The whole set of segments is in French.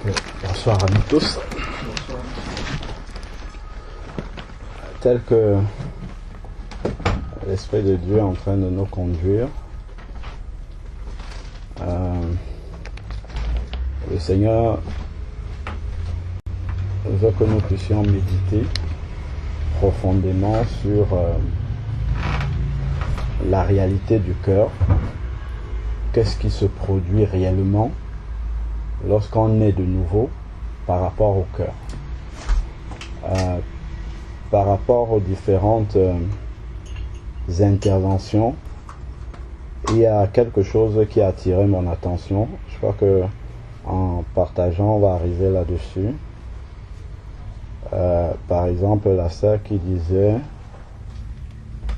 Bonsoir à nous tous. Tel que l'Esprit de Dieu est en train de nous conduire, le Seigneur veut que nous puissions méditer profondément sur la réalité du cœur. Qu'est-ce qui se produit réellement lorsqu'on est de nouveau par rapport au cœur, par rapport aux différentes interventions. Il y a quelque chose qui a attiré mon attention. Je crois que en partageant, on va arriver là-dessus. Par exemple, la sœur qui disait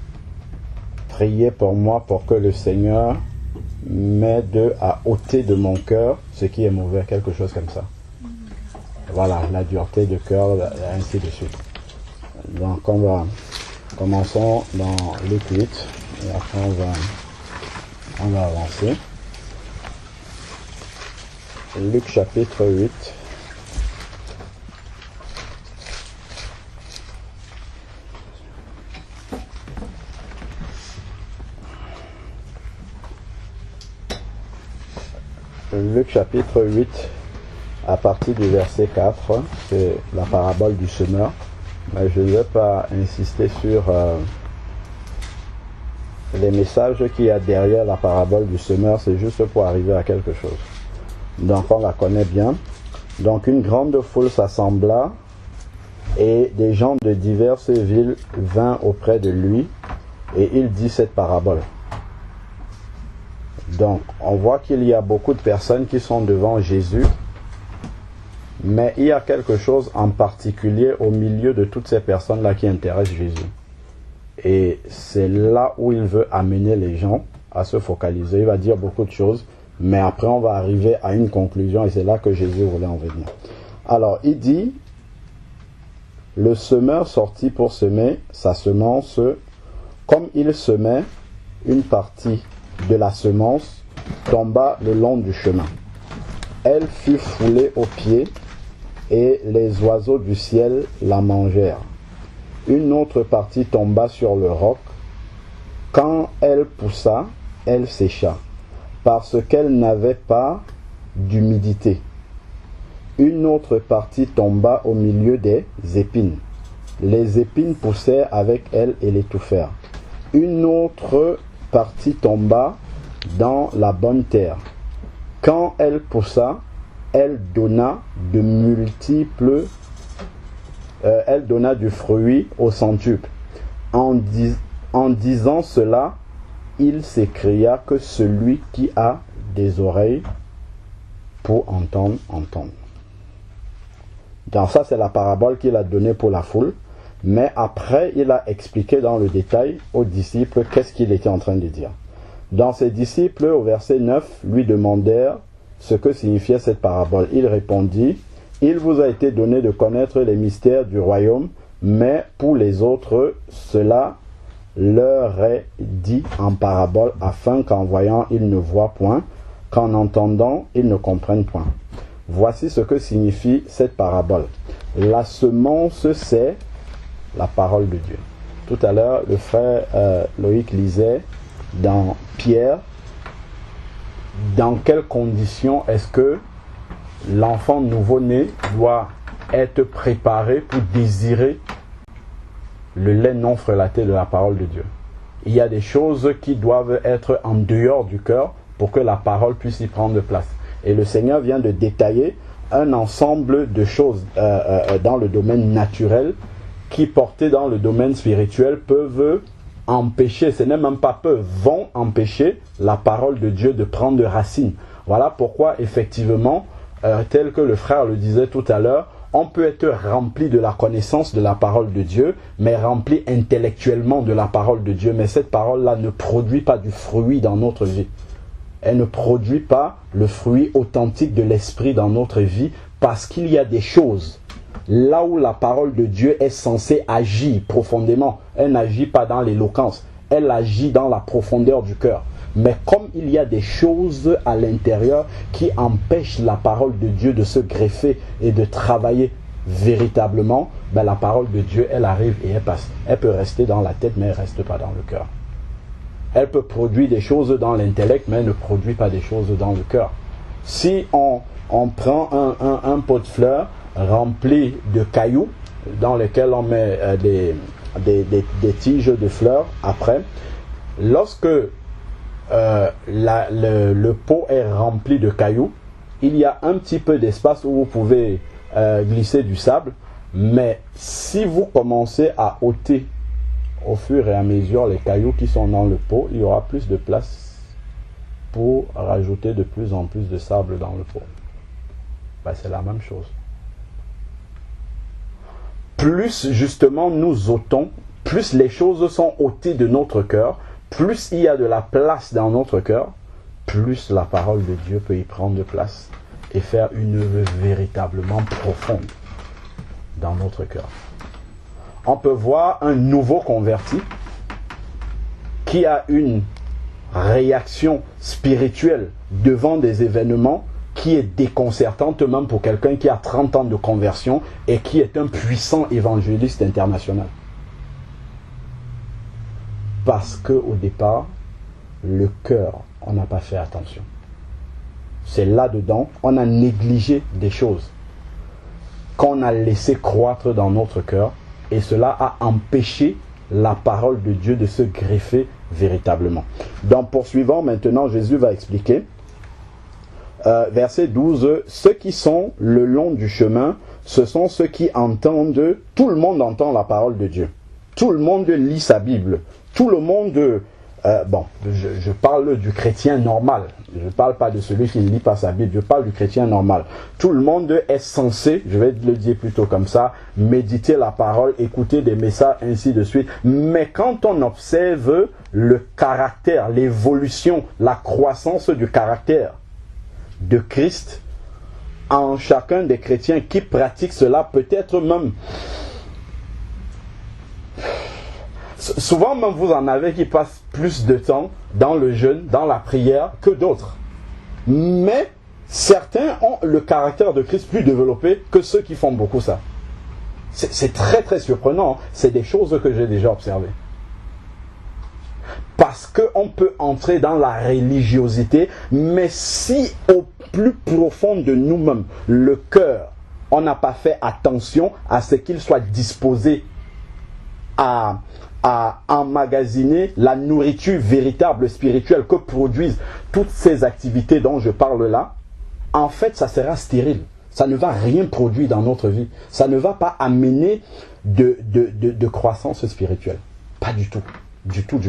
« Priez pour moi pour que le Seigneur m'aide à ôter de mon cœur ce qui est mauvais », quelque chose comme ça. Voilà, la dureté de cœur, ainsi de suite. Donc, commençons dans Luc 8, et après on va avancer. Luc chapitre 8. Luc chapitre 8, à partir du verset 4, c'est la parabole du semeur. Mais je ne vais pas insister sur les messages qu'il y a derrière la parabole du semeur, c'est juste pour arriver à quelque chose. Donc on la connaît bien. Donc une grande foule s'assembla et des gens de diverses villes vinrent auprès de lui et il dit cette parabole. Donc, on voit qu'il y a beaucoup de personnes qui sont devant Jésus, mais il y a quelque chose en particulier au milieu de toutes ces personnes-là qui intéressent Jésus. Et c'est là où il veut amener les gens à se focaliser. Il va dire beaucoup de choses, mais après on va arriver à une conclusion et c'est là que Jésus voulait en venir. Alors, il dit, le semeur sortit pour semer sa semence. Comme il semait, une partie de la semence tomba le long du chemin. Elle fut foulée aux pieds et les oiseaux du ciel la mangèrent. Une autre partie tomba sur le roc. Quand elle poussa, elle sécha, parce qu'elle n'avait pas d'humidité. Une autre partie tomba au milieu des épines. Les épines poussèrent avec elle et l'étouffèrent. Une autre partie tomba dans la bonne terre. Quand elle poussa, elle donna du fruit au centuple. En disant cela, il s'écria que celui qui a des oreilles pour entendre, entende. Donc ça, c'est la parabole qu'il a donnée pour la foule. Mais après, il a expliqué dans le détail aux disciples qu'est-ce qu'il était en train de dire. Dans ses disciples, au verset 9, lui demandèrent ce que signifiait cette parabole. Il répondit, « Il vous a été donné de connaître les mystères du royaume, mais pour les autres, cela leur est dit en parabole, afin qu'en voyant, ils ne voient point, qu'en entendant, ils ne comprennent point. » Voici ce que signifie cette parabole. La semence, c'est la parole de Dieu. Tout à l'heure, le frère Loïc lisait dans Pierre, dans quelles conditions est-ce que l'enfant nouveau-né doit être préparé pour désirer le lait non frelaté de la parole de Dieu. Il y a des choses qui doivent être en dehors du cœur pour que la parole puisse y prendre place. Et le Seigneur vient de détailler un ensemble de choses dans le domaine naturel qui, portés dans le domaine spirituel, peuvent empêcher, ce n'est même pas peuvent, vont empêcher la parole de Dieu de prendre racine. Voilà pourquoi, effectivement, tel que le frère le disait tout à l'heure, on peut être rempli de la connaissance de la parole de Dieu, mais rempli intellectuellement de la parole de Dieu. Mais cette parole-là ne produit pas du fruit dans notre vie. Elle ne produit pas le fruit authentique de l'esprit dans notre vie, parce qu'il y a des choses là où la parole de Dieu est censée agir profondément. Elle n'agit pas dans l'éloquence, elle agit dans la profondeur du cœur. Mais comme il y a des choses à l'intérieur qui empêchent la parole de Dieu de se greffer et de travailler véritablement, ben la parole de Dieu, elle arrive et elle passe. Elle peut rester dans la tête, mais elle ne reste pas dans le cœur. Elle peut produire des choses dans l'intellect, mais elle ne produit pas des choses dans le cœur. Si on prend un pot de fleurs rempli de cailloux, dans lesquels on met des tiges de fleurs après, lorsque le pot est rempli de cailloux, il y a un petit peu d'espace où vous pouvez glisser du sable, mais si vous commencez à ôter au fur et à mesure les cailloux qui sont dans le pot, il y aura plus de place pour rajouter de plus en plus de sable dans le pot. Ben, c'est la même chose. Plus justement nous ôtons, plus les choses sont ôtées de notre cœur, plus il y a de la place dans notre cœur, plus la parole de Dieu peut y prendre de place et faire une œuvre véritablement profonde dans notre cœur. On peut voir un nouveau converti qui a une réaction spirituelle devant des événements qui est déconcertante même pour quelqu'un qui a 30 ans de conversion et qui est un puissant évangéliste international. Parce qu'au départ, le cœur, on n'a pas fait attention. C'est là-dedans, on a négligé des choses qu'on a laissé croître dans notre cœur et cela a empêché la parole de Dieu de se greffer véritablement. Donc poursuivant maintenant, Jésus va expliquer, verset 12, ceux qui sont le long du chemin, ce sont ceux qui entendent, tout le monde entend la parole de Dieu. Tout le monde lit sa Bible. Tout le monde, je parle du chrétien normal. Je ne parle pas de celui qui ne lit pas sa Bible. Je parle du chrétien normal. Tout le monde est censé, je vais le dire plutôt comme ça, méditer la parole, écouter des messages, ainsi de suite. Mais quand on observe le caractère, l'évolution, la croissance du caractère de Christ en chacun des chrétiens qui pratiquent cela, peut-être même... Souvent même vous en avez qui passent plus de temps dans le jeûne, dans la prière que d'autres. Mais certains ont le caractère de Christ plus développé que ceux qui font beaucoup ça. C'est très très surprenant. C'est des choses que j'ai déjà observées. Parce qu'on peut entrer dans la religiosité, mais si au plus profond de nous-mêmes, le cœur, on n'a pas fait attention à ce qu'il soit disposé à emmagasiner la nourriture véritable spirituelle que produisent toutes ces activités dont je parle là, en fait ça sera stérile. Ça ne va rien produire dans notre vie. Ça ne va pas amener de croissance spirituelle. Pas du tout. Du tout.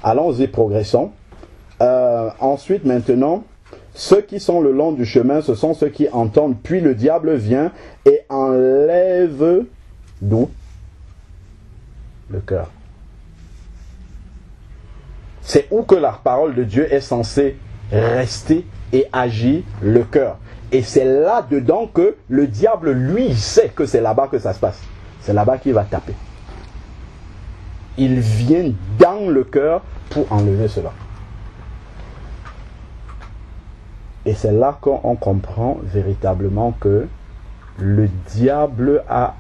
Allons-y, progressons. Ensuite, maintenant, ceux qui sont le long du chemin, ce sont ceux qui entendent, puis le diable vient et enlève d'où? Le cœur. C'est où que la parole de Dieu est censée rester et agir, le cœur. Et c'est là-dedans que le diable, lui, il sait que c'est là-bas que ça se passe. C'est là-bas qu'il va taper. Il vient dans le cœur pour enlever cela. Et c'est là qu'on comprend véritablement que le diable a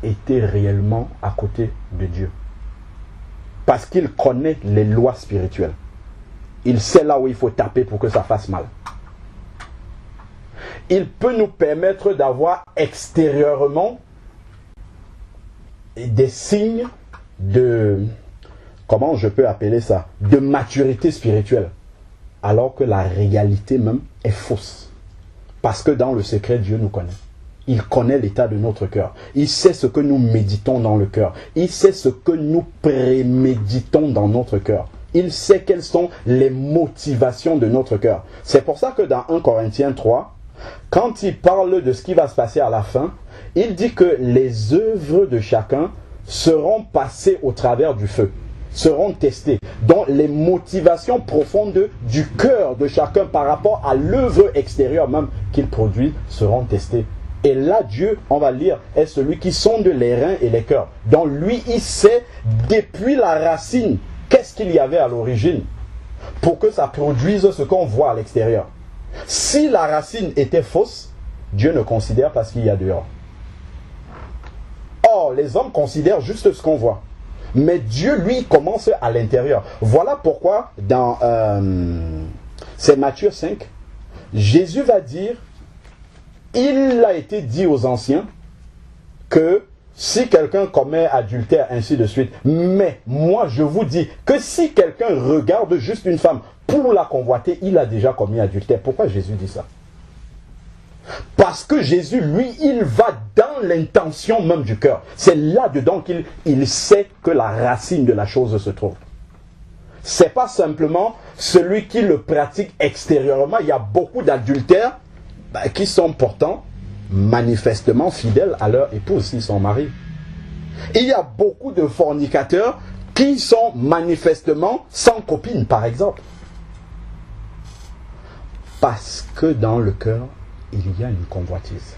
été réellement à côté de Dieu. Parce qu'il connaît les lois spirituelles. Il sait là où il faut taper pour que ça fasse mal. Il peut nous permettre d'avoir extérieurement des signes de, comment je peux appeler ça, de maturité spirituelle. Alors que la réalité même est fausse. Parce que dans le secret, Dieu nous connaît. Il connaît l'état de notre cœur. Il sait ce que nous méditons dans le cœur. Il sait ce que nous préméditons dans notre cœur. Il sait quelles sont les motivations de notre cœur. C'est pour ça que dans 1 Corinthiens 3, quand il parle de ce qui va se passer à la fin, il dit que les œuvres de chacun seront passées au travers du feu, seront testées. Donc les motivations profondes du cœur de chacun par rapport à l'œuvre extérieure même qu'il produit seront testées. Et là, Dieu, on va lire, est celui qui sonde les reins et les cœurs. Donc lui, il sait depuis la racine qu'est-ce qu'il y avait à l'origine. pour que ça produise ce qu'on voit à l'extérieur. Si la racine était fausse, Dieu ne considère pas ce qu'il y a dehors. Or, les hommes considèrent juste ce qu'on voit. Mais Dieu, lui, commence à l'intérieur. Voilà pourquoi, dans c'est Matthieu 5, Jésus va dire, il a été dit aux anciens que si quelqu'un commet adultère, ainsi de suite, mais moi je vous dis que si quelqu'un regarde juste une femme pour la convoiter, il a déjà commis adultère. Pourquoi Jésus dit ça? Parce que Jésus, lui, il va dans l'intention même du cœur. C'est là-dedans qu'il sait que la racine de la chose se trouve. C'est pas simplement celui qui le pratique extérieurement. Il y a beaucoup d'adultères qui sont pourtant manifestement fidèles à leur épouse s'ils sont mariés. Il y a beaucoup de fornicateurs qui sont manifestement sans copine, par exemple. Parce que dans le cœur, il y a une convoitise.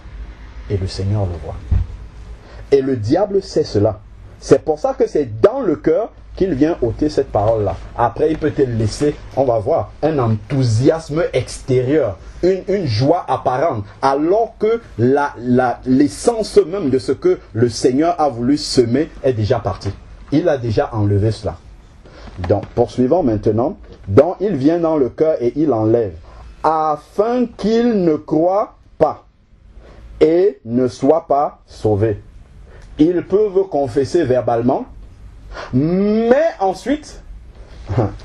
Et le Seigneur le voit. Et le diable sait cela. C'est pour ça que c'est dans le cœur qu'il vient ôter cette parole-là. Après, il peut te laisser, on va voir, un enthousiasme extérieur, une joie apparente, alors que l'essence même de ce que le Seigneur a voulu semer est déjà partie. Il a déjà enlevé cela. Donc, poursuivons maintenant. Donc, il vient dans le cœur et il enlève, afin qu'il ne croie pas et ne soit pas sauvé. Ils peuvent confesser verbalement, mais ensuite,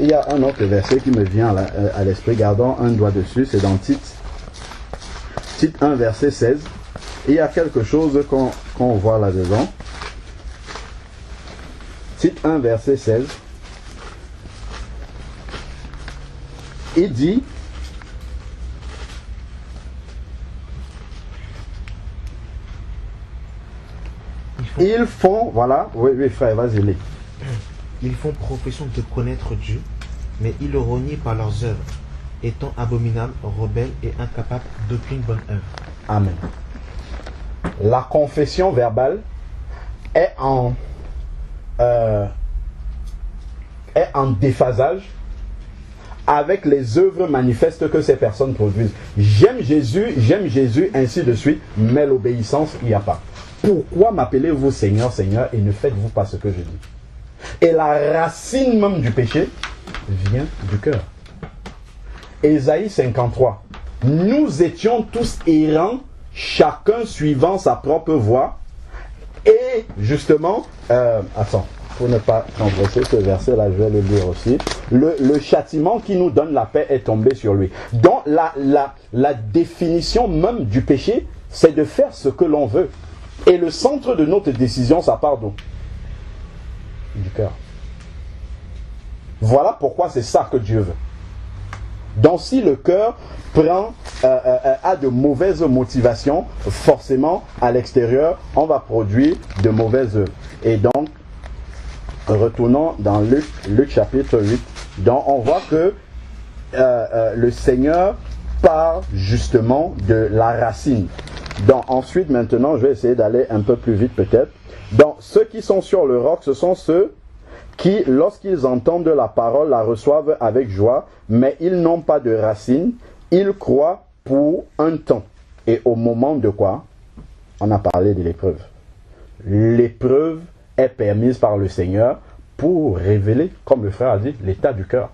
il y a un autre verset qui me vient à l'esprit, gardons un doigt dessus, c'est dans Tite 1, verset 16. Il y a quelque chose qu'on voit là-dedans. Tite 1, verset 16. Il dit, ils font, voilà, oui frère, vas-y, lis. Ils font profession de connaître Dieu, mais ils le renient par leurs œuvres, étant abominables, rebelles et incapables d'aucune bonne œuvre. Amen. La confession verbale est en déphasage avec les œuvres manifestes que ces personnes produisent. J'aime Jésus, ainsi de suite, mais l'obéissance, il n'y a pas. Pourquoi m'appelez-vous Seigneur, Seigneur, et ne faites-vous pas ce que je dis? Et la racine même du péché vient du cœur. Ésaïe 53. Nous étions tous errants, chacun suivant sa propre voie. Et justement, attends, pour ne pas transgresser ce verset-là, je vais le lire aussi. Le châtiment qui nous donne la paix est tombé sur lui. Donc la définition même du péché, c'est de faire ce que l'on veut. Et le centre de notre décision, ça part d'où? Du cœur. Voilà pourquoi c'est ça que Dieu veut. Donc si le cœur a de mauvaises motivations, forcément à l'extérieur, on va produire de mauvaises œuvres. Et donc, retournons dans Luc chapitre 8. Donc on voit que le Seigneur part justement de la racine. Donc ensuite, maintenant, je vais essayer d'aller un peu plus vite peut-être. Donc ceux qui sont sur le roc, ce sont ceux qui, lorsqu'ils entendent la parole, la reçoivent avec joie, mais ils n'ont pas de racine. Ils croient pour un temps. Et au moment de quoi? On a parlé de l'épreuve. L'épreuve est permise par le Seigneur pour révéler, comme le frère a dit, l'état du cœur.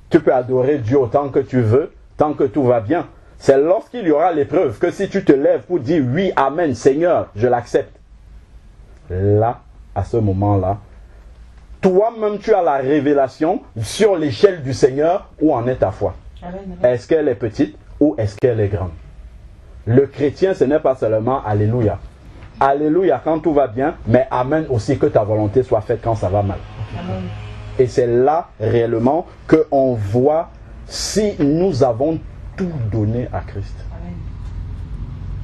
Tu peux adorer Dieu autant que tu veux, tant que tout va bien. C'est lorsqu'il y aura l'épreuve que si tu te lèves pour dire oui, amen, Seigneur, je l'accepte. Là, à ce moment-là, toi-même tu as la révélation sur l'échelle du Seigneur où en est ta foi. Est-ce qu'elle est petite ou est-ce qu'elle est grande? Le chrétien, ce n'est pas seulement Alléluia. Alléluia quand tout va bien, mais amen aussi que ta volonté soit faite quand ça va mal. Amen. Et c'est là réellement qu'on voit si nous avons tout donné à Christ. Amen.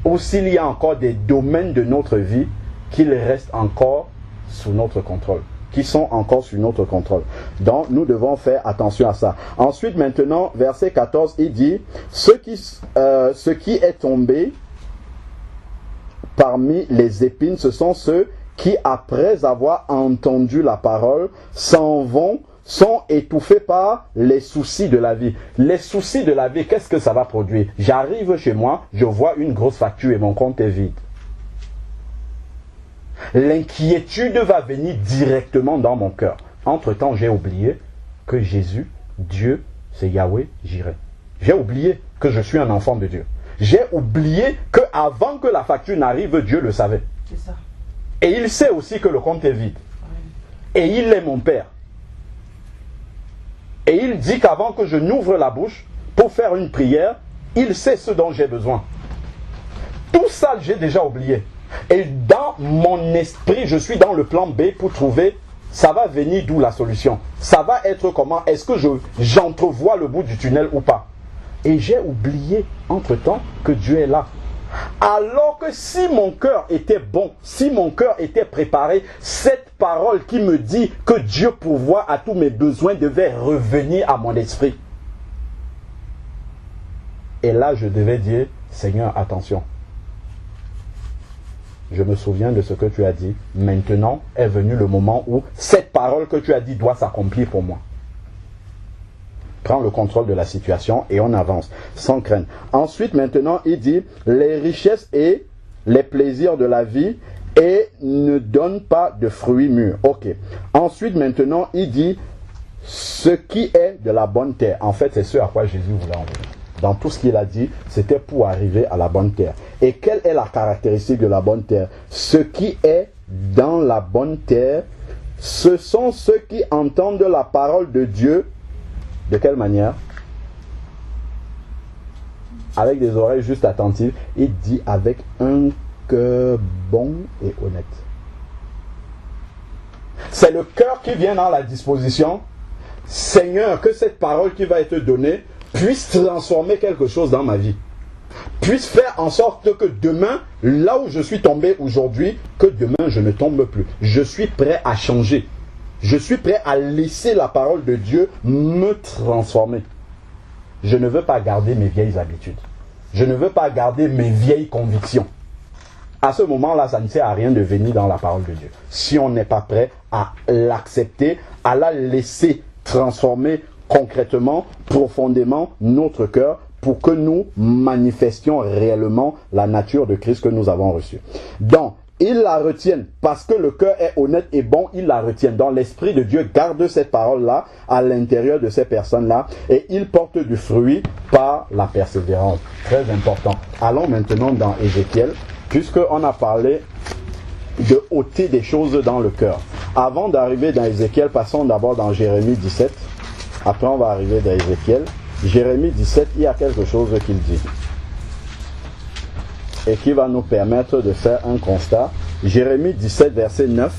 Ou s'il y a encore des domaines de notre vie qui restent encore sous notre contrôle, qui sont encore sous notre contrôle. Donc, nous devons faire attention à ça. Ensuite, maintenant, verset 14, il dit, ce qui est tombé parmi les épines, ce sont ceux qui, après avoir entendu la parole, s'en vont sont étouffés par les soucis de la vie. Les soucis de la vie, qu'est-ce que ça va produire? J'arrive chez moi, je vois une grosse facture et mon compte est vide. L'inquiétude va venir directement dans mon cœur. Entre-temps, j'ai oublié que Jésus, Dieu, c'est Yahweh, Jireh. J'ai oublié que je suis un enfant de Dieu. J'ai oublié qu'avant que la facture n'arrive, Dieu le savait. C'est ça. Et il sait aussi que le compte est vide. Et il est mon Père. Et il dit qu'avant que je n'ouvre la bouche pour faire une prière, il sait ce dont j'ai besoin. Tout ça, j'ai déjà oublié. Et dans mon esprit, je suis dans le plan B pour trouver, ça va venir d'où la solution. Ça va être comment? Est-ce que j'entrevois le bout du tunnel ou pas? Et j'ai oublié entre-temps que Dieu est là. Alors que si mon cœur était bon, si mon cœur était préparé, cette parole qui me dit que Dieu pourvoit à tous mes besoins devait revenir à mon esprit. Et là, je devais dire, Seigneur, attention. Je me souviens de ce que tu as dit. Maintenant est venu le moment où cette parole que tu as dit doit s'accomplir pour moi. Prends le contrôle de la situation et on avance sans crainte. Ensuite, maintenant, il dit les richesses et les plaisirs de la vie et ne donnent pas de fruits mûrs. Ok. Ensuite, maintenant, il dit ce qui est de la bonne terre. En fait, c'est ce à quoi Jésus voulait en venir. Dans tout ce qu'il a dit, c'était pour arriver à la bonne terre. Et quelle est la caractéristique de la bonne terre? Ce qui est dans la bonne terre, ce sont ceux qui entendent la parole de Dieu. De quelle manière? Avec des oreilles juste attentives. Il dit avec un cœur bon et honnête. C'est le cœur qui vient dans la disposition. Seigneur, que cette parole qui va être donnée puisse transformer quelque chose dans ma vie. Puisse faire en sorte que demain, là où je suis tombé aujourd'hui, que demain je ne tombe plus. Je suis prêt à changer. Je suis prêt à laisser la parole de Dieu me transformer. Je ne veux pas garder mes vieilles habitudes. Je ne veux pas garder mes vieilles convictions. À ce moment-là, ça ne sert à rien de venir dans la parole de Dieu. Si on n'est pas prêt à l'accepter, à la laisser transformer concrètement, profondément notre cœur pour que nous manifestions réellement la nature de Christ que nous avons reçue. Donc, ils la retiennent parce que le cœur est honnête et bon, ils la retiennent. Donc l'Esprit de Dieu garde cette parole-là à l'intérieur de ces personnes-là et ils portent du fruit par la persévérance. Très important. Allons maintenant dans Ézéchiel, puisqu'on a parlé de ôter des choses dans le cœur. Avant d'arriver dans Ézéchiel, passons d'abord dans Jérémie 17. Après on va arriver dans Ézéchiel. Jérémie 17, il y a quelque chose qu'il dit. Et qui va nous permettre de faire un constat. Jérémie 17, verset 9,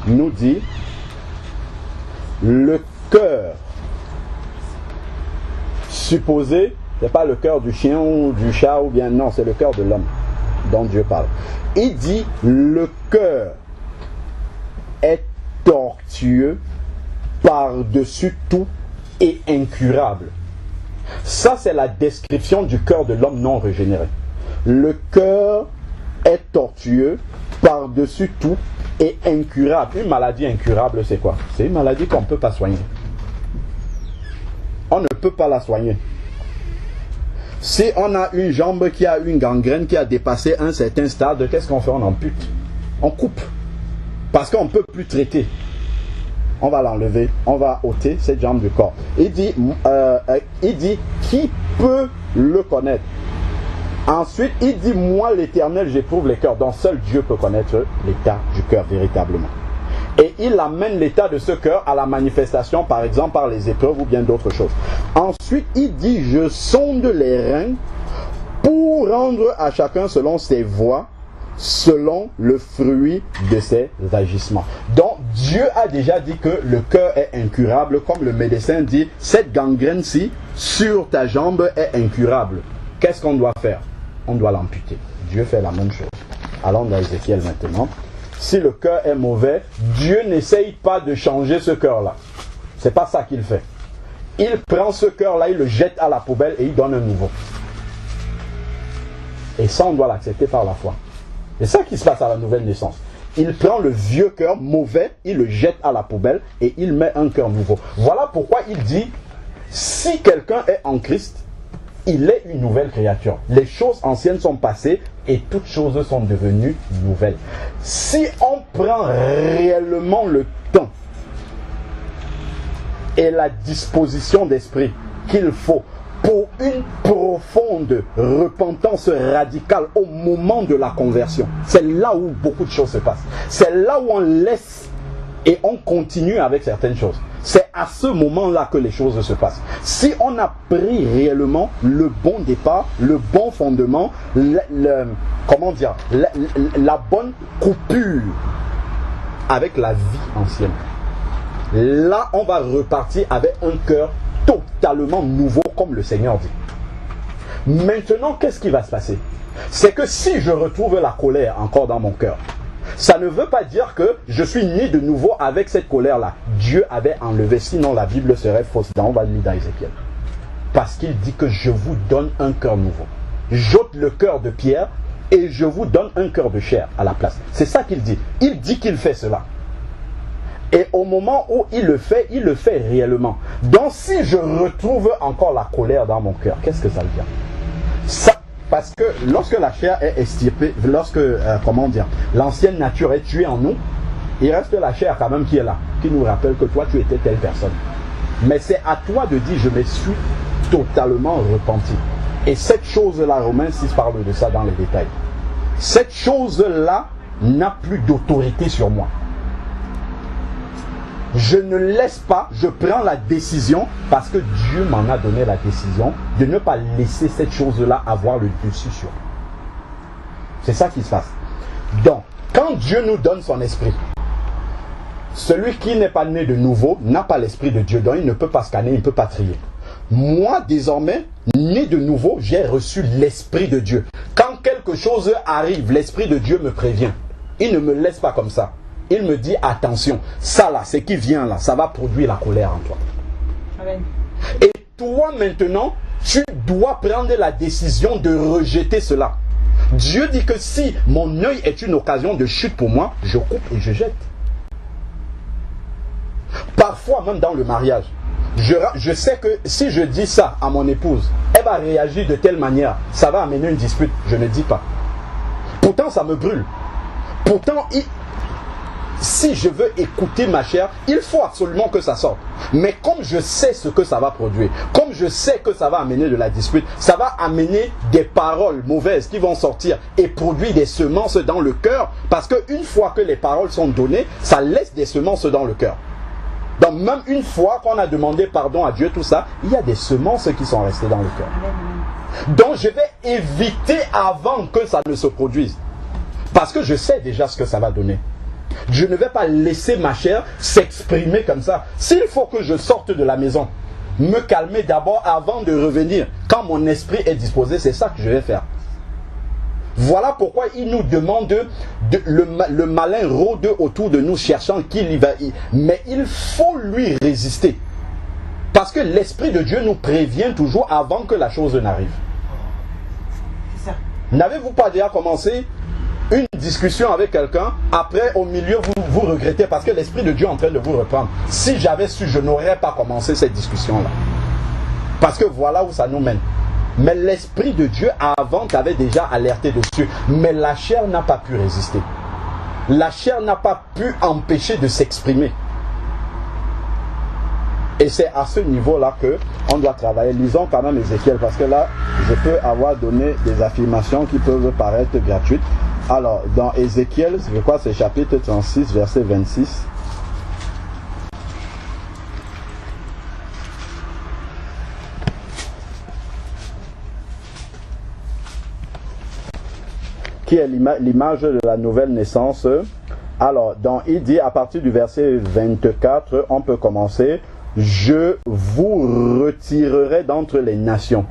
nous dit le cœur supposé, c'est pas le cœur du chien ou du chat ou bien non, c'est le cœur de l'homme dont Dieu parle. Il dit le cœur est tortueux par-dessus tout et incurable. Ça, c'est la description du cœur de l'homme non régénéré. Le cœur est tortueux par-dessus tout et incurable. Une maladie incurable, c'est quoi? C'est une maladie qu'on ne peut pas soigner. On ne peut pas la soigner. Si on a une jambe qui a une gangrène qui a dépassé un certain stade, qu'est-ce qu'on fait? On ampute. On coupe. Parce qu'on ne peut plus traiter. On va l'enlever, on va ôter cette jambe du corps. Il dit, qui peut le connaître? Ensuite, il dit, moi l'Éternel, j'éprouve les cœurs. Donc seul Dieu peut connaître l'état du cœur véritablement. Et il amène l'état de ce cœur à la manifestation, par exemple, par les épreuves ou bien d'autres choses. Ensuite, il dit, je sonde les reins pour rendre à chacun selon ses voies, selon le fruit de ses agissements. Donc Dieu a déjà dit que le cœur est incurable, comme le médecin dit, cette gangrène-ci sur ta jambe est incurable. Qu'est-ce qu'on doit faire? On doit l'amputer. Dieu fait la même chose. Allons dans Ézéchiel maintenant. Si le cœur est mauvais, Dieu n'essaye pas de changer ce cœur-là. C'est pas ça qu'il fait. Il prend ce cœur-là, il le jette à la poubelle et il donne un nouveau. Et ça, on doit l'accepter par la foi. C'est ça qui se passe à la nouvelle naissance. il prend le vieux cœur mauvais, il le jette à la poubelle et il met un cœur nouveau. Voilà pourquoi il dit, si quelqu'un est en Christ, il est une nouvelle créature. Les choses anciennes sont passées et toutes choses sont devenues nouvelles. Si on prend réellement le temps et la disposition d'esprit qu'il faut pour une profonde repentance radicale au moment de la conversion, c'est là où beaucoup de choses se passent. C'est là où on laisse et on continue avec certaines choses. C'est à ce moment-là que les choses se passent. Si on a pris réellement le bon départ, le bon fondement, la bonne coupure avec la vie ancienne, là on va repartir avec un cœur totalement nouveau comme le Seigneur dit. Maintenant, qu'est-ce qui va se passer? C'est que si je retrouve la colère encore dans mon cœur, ça ne veut pas dire que je suis né de nouveau avec cette colère-là. Dieu avait enlevé, sinon la Bible serait fausse. On va lire dans Ézéchiel. Parce qu'il dit que je vous donne un cœur nouveau. J'ôte le cœur de pierre et je vous donne un cœur de chair à la place. C'est ça qu'il dit. Il dit qu'il fait cela. Et au moment où il le fait réellement. Donc si je retrouve encore la colère dans mon cœur, qu'est-ce que ça veut dire? Ça, parce que lorsque la chair est extirpée, lorsque, l'ancienne nature est tuée en nous, il reste la chair quand même qui est là, qui nous rappelle que toi tu étais telle personne. Mais c'est à toi de dire, je me suis totalement repenti. Et cette chose-là, Romains 6 parle de ça dans les détails. Cette chose-là n'a plus d'autorité sur moi. Je ne laisse pas, je prends la décision, parce que Dieu m'en a donné la décision, de ne pas laisser cette chose-là avoir le dessus sur moi. C'est ça qui se passe. Donc, quand Dieu nous donne son esprit, celui qui n'est pas né de nouveau n'a pas l'esprit de Dieu, donc il ne peut pas scanner, il ne peut pas trier. Moi, désormais, né de nouveau, j'ai reçu l'esprit de Dieu. Quand quelque chose arrive, l'esprit de Dieu me prévient. Il ne me laisse pas comme ça. Il me dit, attention, ça là, ce qui vient là, ça va produire la colère en toi. Amen. Et toi maintenant, tu dois prendre la décision de rejeter cela. Dieu dit que si mon œil est une occasion de chute pour moi, je coupe et je jette. Parfois, même dans le mariage, je sais que si je dis ça à mon épouse, elle va réagir de telle manière, ça va amener une dispute, je ne dis pas. Pourtant, ça me brûle. Pourtant, si je veux écouter ma chair, il faut absolument que ça sorte. Mais comme je sais ce que ça va produire, comme je sais que ça va amener de la dispute, ça va amener des paroles mauvaises qui vont sortir et produire des semences dans le cœur. Parce qu'une fois que les paroles sont données, ça laisse des semences dans le cœur. Donc même une fois qu'on a demandé pardon à Dieu, tout ça, il y a des semences qui sont restées dans le cœur. Donc je vais éviter avant que ça ne se produise. Parce que je sais déjà ce que ça va donner. Je ne vais pas laisser ma chair s'exprimer comme ça. S'il faut que je sorte de la maison, me calmer d'abord avant de revenir, quand mon esprit est disposé, c'est ça que je vais faire. Voilà pourquoi il nous demande le malin rôde autour de nous cherchant qui il va. Mais il faut lui résister. Parce que l'Esprit de Dieu nous prévient toujours avant que la chose n'arrive. C'est ça. N'avez-vous pas déjà commencé une discussion avec quelqu'un, après au milieu vous regrettez parce que l'Esprit de Dieu est en train de vous reprendre? Si j'avais su, je n'aurais pas commencé cette discussion-là. Parce que voilà où ça nous mène. Mais l'Esprit de Dieu avant t'avait déjà alerté dessus. Mais la chair n'a pas pu résister. La chair n'a pas pu empêcher de s'exprimer. Et c'est à ce niveau-là qu'on doit travailler. Lisons quand même Ézéchiel, parce que là, je peux avoir donné des affirmations qui peuvent paraître gratuites. Alors, dans Ézéchiel, je crois que c'est chapitre 36, verset 26. Qui est l'image de la nouvelle naissance. Alors, il dit à partir du verset 24, on peut commencer. Je vous retirerai d'entre les nations,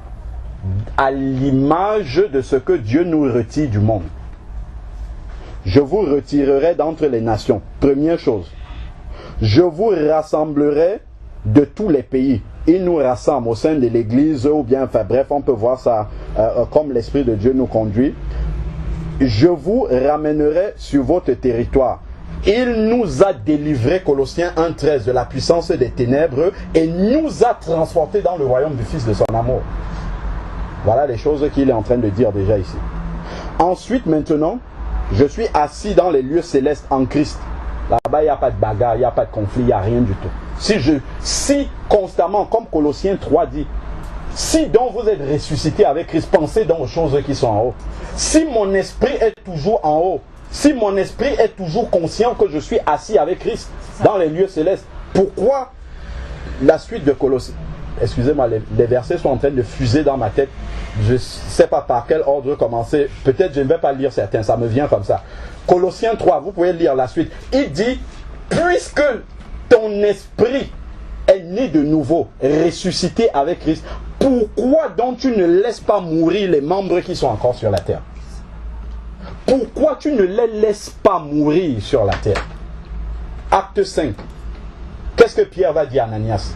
à l'image de ce que Dieu nous retire du monde. Je vous retirerai d'entre les nations. Première chose. Je vous rassemblerai de tous les pays. Il nous rassemble au sein de l'église, ou bien, enfin bref, on peut voir ça comme l'Esprit de Dieu nous conduit. je vous ramènerai sur votre territoire. Il nous a délivrés, Colossiens 1,13, de la puissance des ténèbres et nous a transportés dans le royaume du Fils de son amour. Voilà les choses qu'il est en train de dire déjà ici. Ensuite, maintenant, je suis assis dans les lieux célestes en Christ. Là-bas, il n'y a pas de bagarre, il n'y a pas de conflit, il n'y a rien du tout. Si constamment, comme Colossiens 3 dit, si donc vous êtes ressuscité avec Christ, pensez donc aux choses qui sont en haut. Si mon esprit est toujours en haut, si mon esprit est toujours conscient que je suis assis avec Christ dans les lieux célestes, pourquoi la suite de Colossiens? Excusez-moi, les versets sont en train de fuser dans ma tête. Je ne sais pas par quel ordre commencer. Peut-être je ne vais pas lire certains, ça me vient comme ça. Colossiens 3, vous pouvez lire la suite. Il dit, puisque ton esprit est né de nouveau, ressuscité avec Christ, pourquoi donc tu ne laisses pas mourir les membres qui sont encore sur la terre? Pourquoi tu ne les laisses pas mourir sur la terre? Acte 5. Qu'est-ce que Pierre va dire à Ananias?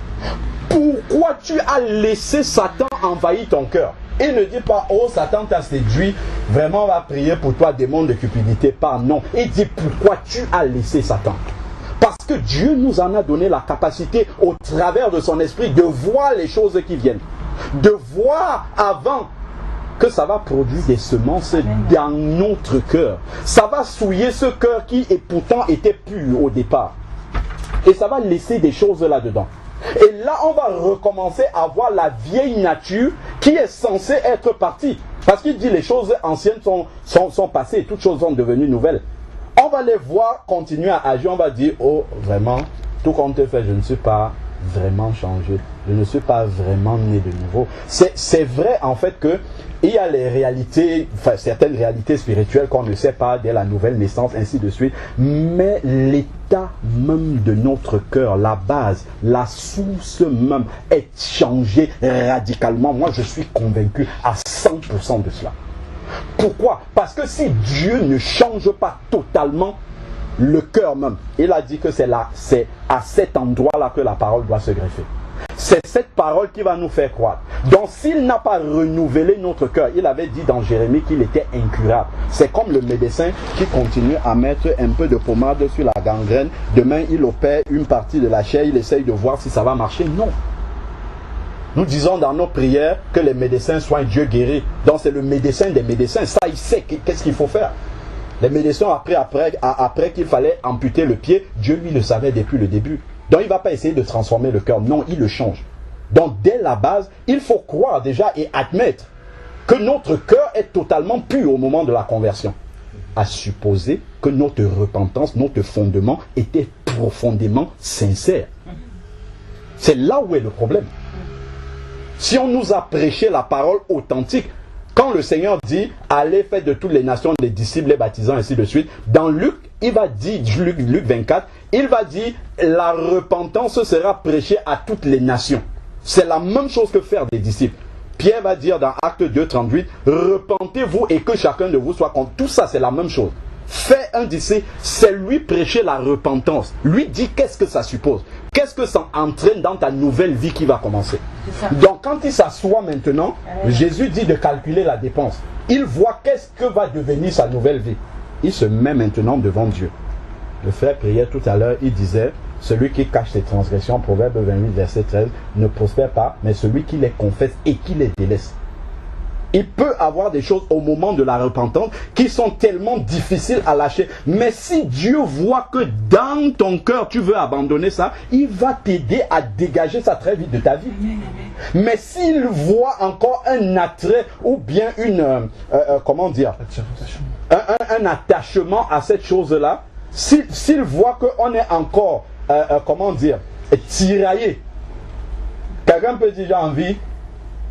Pourquoi tu as laissé Satan envahir ton cœur? Il ne dit pas, oh Satan t'a séduit, vraiment on va prier pour toi, démon de cupidité. Pas non. Il dit, pourquoi tu as laissé Satan? Parce que Dieu nous en a donné la capacité, au travers de son esprit, de voir les choses qui viennent. De voir avant que ça va produire des semences dans notre cœur. Ça va souiller ce cœur qui pourtant était pur au départ. Et ça va laisser des choses là-dedans. Et là, on va recommencer à voir la vieille nature qui est censée être partie. Parce qu'il dit les choses anciennes sont passées, toutes choses sont devenues nouvelles. On va les voir continuer à agir, on va dire, oh, vraiment, tout compte fait, je ne suis pas vraiment changé. Je ne suis pas vraiment né de nouveau. C'est vrai en fait que il y a les réalités, enfin certaines réalités spirituelles qu'on ne sait pas dès la nouvelle naissance, ainsi de suite. Mais l'état même de notre cœur, la base, la source même est changée radicalement. Moi, je suis convaincu à 100% de cela. Pourquoi? Parce que si Dieu ne change pas totalement le cœur même, il a dit que c'est à cet endroit-là que la parole doit se greffer. C'est cette parole qui va nous faire croire. Donc s'il n'a pas renouvelé notre cœur, il avait dit dans Jérémie qu'il était incurable. C'est comme le médecin qui continue à mettre un peu de pommade sur la gangrène. Demain il opère une partie de la chair, il essaye de voir si ça va marcher. Non. Nous disons dans nos prières que les médecins soient Dieu guéri. Donc c'est le médecin des médecins. Ça il sait qu'est-ce qu'il faut faire. Les médecins après qu'il fallait amputer le pied, Dieu lui le savait depuis le début. Donc il ne va pas essayer de transformer le cœur. Non, il le change. Donc dès la base, il faut croire déjà et admettre que notre cœur est totalement pur au moment de la conversion. À supposer que notre repentance, notre fondement était profondément sincère. C'est là où est le problème. Si on nous a prêché la parole authentique, quand le Seigneur dit « Allez, faites de toutes les nations des disciples, les baptisants, ainsi de suite », dans Luc, il va dire, Luc 24, il va dire « La repentance sera prêchée à toutes les nations ». C'est la même chose que faire des disciples. Pierre va dire dans Acte 2, 38, « Repentez-vous et que chacun de vous soit contre ». Tout ça, c'est la même chose. Faire un disciple, c'est lui prêcher la repentance. Lui dit qu'est-ce que ça suppose. Qu'est-ce que ça entraîne dans ta nouvelle vie qui va commencer. Donc quand il s'assoit maintenant, Jésus dit de calculer la dépense. Il voit qu'est-ce que va devenir sa nouvelle vie. Il se met maintenant devant Dieu. Le frère priait tout à l'heure, il disait, celui qui cache ses transgressions, Proverbe 28, verset 13, ne prospère pas, mais celui qui les confesse et qui les délaisse. Il peut avoir des choses au moment de la repentance qui sont tellement difficiles à lâcher. Mais si Dieu voit que dans ton cœur tu veux abandonner ça, il va t'aider à dégager ça très vite de ta vie. Mais s'il voit encore un attrait ou bien un attachement à cette chose-là, s'il voit qu'on est encore, tiraillé, quelqu'un peut dire j'ai envie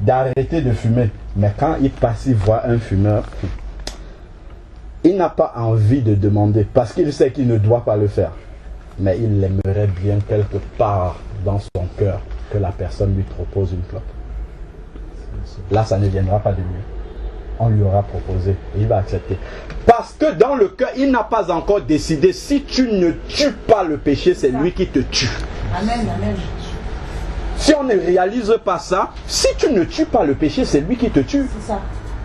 d'arrêter de fumer. Mais quand il passe, il voit un fumeur, il n'a pas envie de demander parce qu'il sait qu'il ne doit pas le faire. Mais il aimerait bien quelque part dans son cœur que la personne lui propose une clope. Là, ça ne viendra pas de lui. On lui aura proposé et il va accepter. Parce que dans le cœur, il n'a pas encore décidé. Si tu ne tues pas le péché, c'est lui qui te tue. Amen, amen. Si on ne réalise pas ça, si tu ne tues pas le péché, c'est lui qui te tue. C'est ça.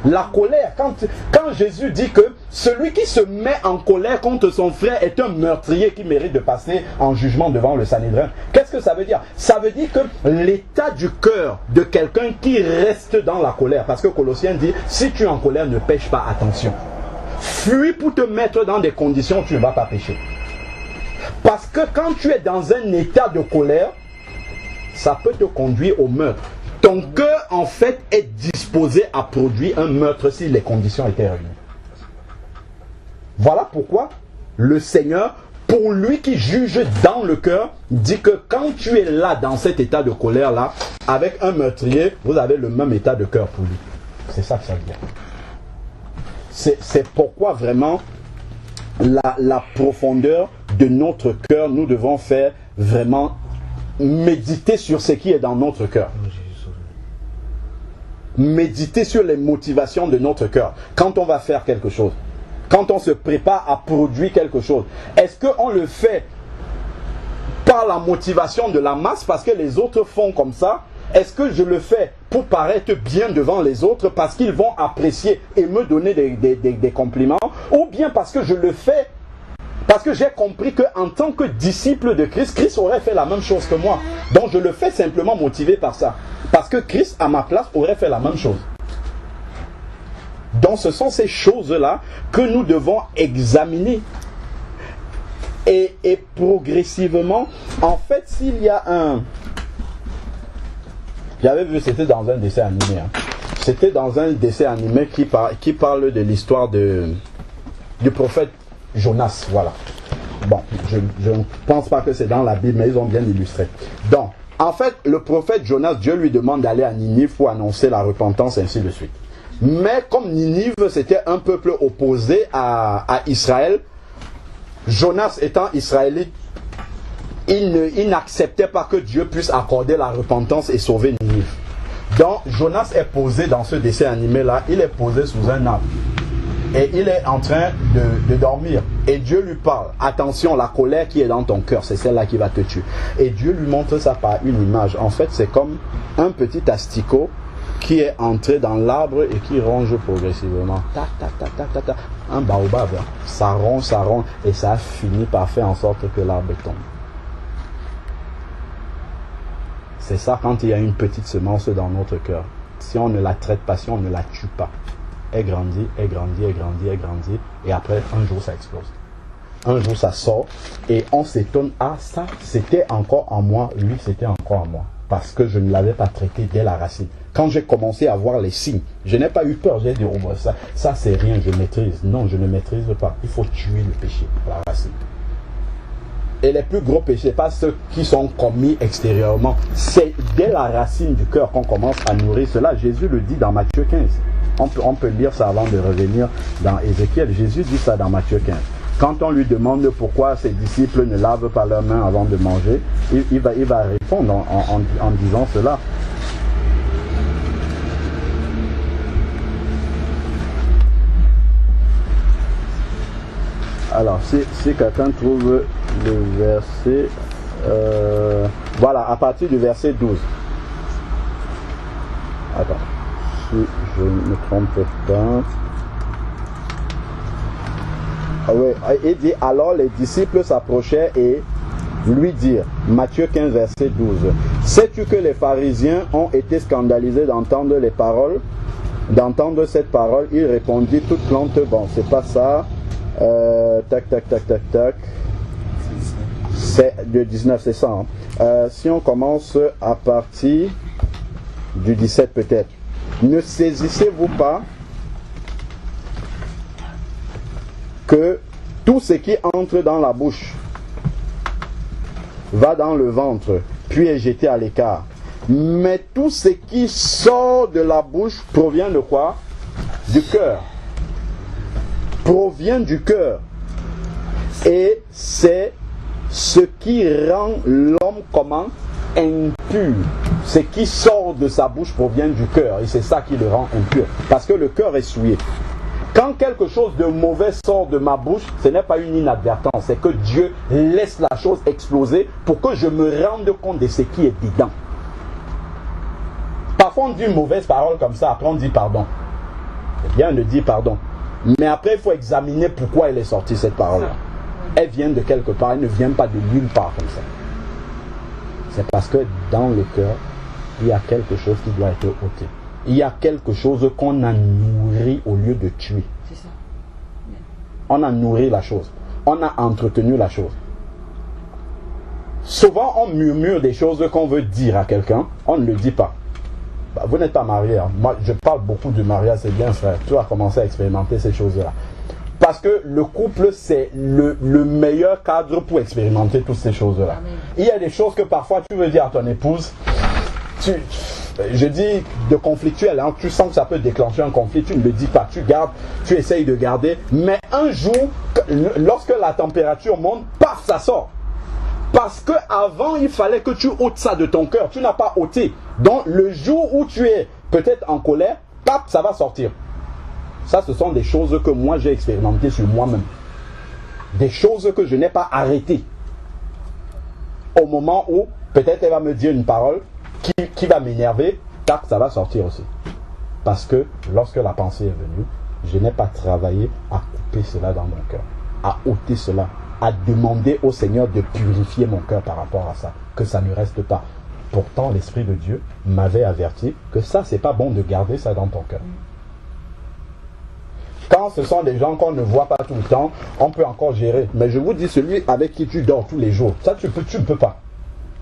La colère, quand Jésus dit que celui qui se met en colère contre son frère est un meurtrier qui mérite de passer en jugement devant le Sanhédrin. Qu'est-ce que ça veut dire? Ça veut dire que l'état du cœur de quelqu'un qui reste dans la colère, parce que Colossiens dit, si tu es en colère, ne pêche pas, attention. Fuis pour te mettre dans des conditions où tu ne vas pas pécher. Parce que quand tu es dans un état de colère, ça peut te conduire au meurtre. Ton cœur, en fait, est disposé à produire un meurtre si les conditions étaient réunies. Voilà pourquoi le Seigneur, pour lui qui juge dans le cœur, dit que quand tu es là, dans cet état de colère-là, avec un meurtrier, vous avez le même état de cœur pour lui. C'est ça que ça veut dire. C'est pourquoi vraiment, la profondeur de notre cœur, nous devons faire vraiment méditer sur ce qui est dans notre cœur. Méditer sur les motivations de notre cœur. Quand on va faire quelque chose, quand on se prépare à produire quelque chose, est-ce qu'on le fait par la motivation de la masse parce que les autres font comme ça? Est-ce que je le fais pour paraître bien devant les autres parce qu'ils vont apprécier et me donner des compliments? Ou bien parce que je le fais parce que j'ai compris qu'en tant que disciple de Christ, Christ aurait fait la même chose que moi. Donc je le fais simplement motivé par ça. Parce que Christ, à ma place, aurait fait la même chose. Donc ce sont ces choses-là que nous devons examiner. Et progressivement, en fait, s'il y a un... J'avais vu, c'était dans un dessin animé. C'était dans un dessin animé qui parle de l'histoire du prophète Jonas, voilà. Bon, je ne pense pas que c'est dans la Bible, mais ils ont bien illustré. Donc, en fait, le prophète Jonas, Dieu lui demande d'aller à Ninive pour annoncer la repentance, ainsi de suite. Mais comme Ninive, c'était un peuple opposé à Israël, Jonas étant israélite, il n'acceptait pas que Dieu puisse accorder la repentance et sauver Ninive. Donc, Jonas est posé dans ce dessin animé-là, il est posé sous un arbre. Et il est en train de dormir. Et Dieu lui parle. Attention, la colère qui est dans ton cœur, c'est celle-là qui va te tuer. Et Dieu lui montre ça par une image. En fait, c'est comme un petit asticot qui est entré dans l'arbre et qui ronge progressivement. Tac, tac, tac, tac, tac, tac. Un baobab. Ça ronge, et ça a fini par faire en sorte que l'arbre tombe. C'est ça quand il y a une petite semence dans notre cœur. Si on ne la traite pas, si on ne la tue pas, elle grandit, elle grandit, elle grandit, elle grandit, et après, un jour, ça explose. Un jour, ça sort, et on s'étonne, ah, ça, c'était encore en moi, lui, c'était encore en moi, parce que je ne l'avais pas traité dès la racine. Quand j'ai commencé à voir les signes, je n'ai pas eu peur, j'ai dit, oh, ça c'est rien, je maîtrise. Non, je ne maîtrise pas, il faut tuer le péché, la racine. Et les plus gros péchés, pas ceux qui sont commis extérieurement, c'est dès la racine du cœur qu'on commence à nourrir cela. Jésus le dit dans Matthieu 15. On peut lire ça avant de revenir dans Ézéchiel. Jésus dit ça dans Matthieu 15. Quand on lui demande pourquoi ses disciples ne lavent pas leurs mains avant de manger, il va répondre en disant cela. Alors, si quelqu'un trouve le verset... voilà, à partir du verset 12. Attends. Si je ne me trompe pas. Ah oui, il dit, alors les disciples s'approchaient et lui dirent, Matthieu 15, verset 12, sais-tu que les pharisiens ont été scandalisés d'entendre cette parole? Il répondit, toute plante, bon, c'est pas ça, tac, c'est de 19, c'est ça. Hein. Si on commence à partir du 17 peut-être. Ne saisissez-vous pas que tout ce qui entre dans la bouche va dans le ventre, puis est jeté à l'écart. Mais tout ce qui sort de la bouche provient de quoi? Du cœur. Provient du cœur. Et c'est ce qui rend l'homme comment? Impur. Ce qui sort de sa bouche provient du cœur. Et c'est ça qui le rend impur. Parce que le cœur est souillé. Quand quelque chose de mauvais sort de ma bouche, ce n'est pas une inadvertance. C'est que Dieu laisse la chose exploser pour que je me rende compte de ce qui est dedans. Parfois on dit une mauvaise parole comme ça, après on dit pardon. c'est bien de dire pardon. Mais après, il faut examiner pourquoi elle est sortie cette parole-là. Elle vient de quelque part, elle ne vient pas de nulle part comme ça. C'est parce que dans le cœur, il y a quelque chose qui doit être ôté. Il y a quelque chose qu'on a nourri au lieu de tuer. C'est ça. On a nourri la chose. On a entretenu la chose. Souvent, on murmure des choses qu'on veut dire à quelqu'un, on ne le dit pas. Bah, vous n'êtes pas marié. Hein. Moi, je parle beaucoup du mariage, c'est bien frère. Tu as commencé à expérimenter ces choses-là. Parce que le couple, c'est le meilleur cadre pour expérimenter toutes ces choses-là. Il y a des choses que parfois tu veux dire à ton épouse, je dis de conflictuel, hein, tu sens que ça peut déclencher un conflit, tu ne le dis pas, tu gardes, tu essayes de garder, mais un jour, lorsque la température monte, paf, ça sort. Parce que avant il fallait que tu ôtes ça de ton cœur, tu n'as pas ôté. Donc le jour où tu es peut-être en colère, paf, ça va sortir. Ça, ce sont des choses que moi j'ai expérimentées sur moi-même. Des choses que je n'ai pas arrêtées. Au moment où peut-être elle va me dire une parole qui va m'énerver, tac, ça va sortir aussi. Parce que lorsque la pensée est venue, je n'ai pas travaillé à couper cela dans mon cœur, à ôter cela, à demander au Seigneur de purifier mon cœur par rapport à ça, que ça ne reste pas. Pourtant, l'Esprit de Dieu m'avait averti que ça, c'est pas bon de garder ça dans ton cœur. Quand ce sont des gens qu'on ne voit pas tout le temps, on peut encore gérer. Mais je vous dis, celui avec qui tu dors tous les jours, ça tu ne peux pas.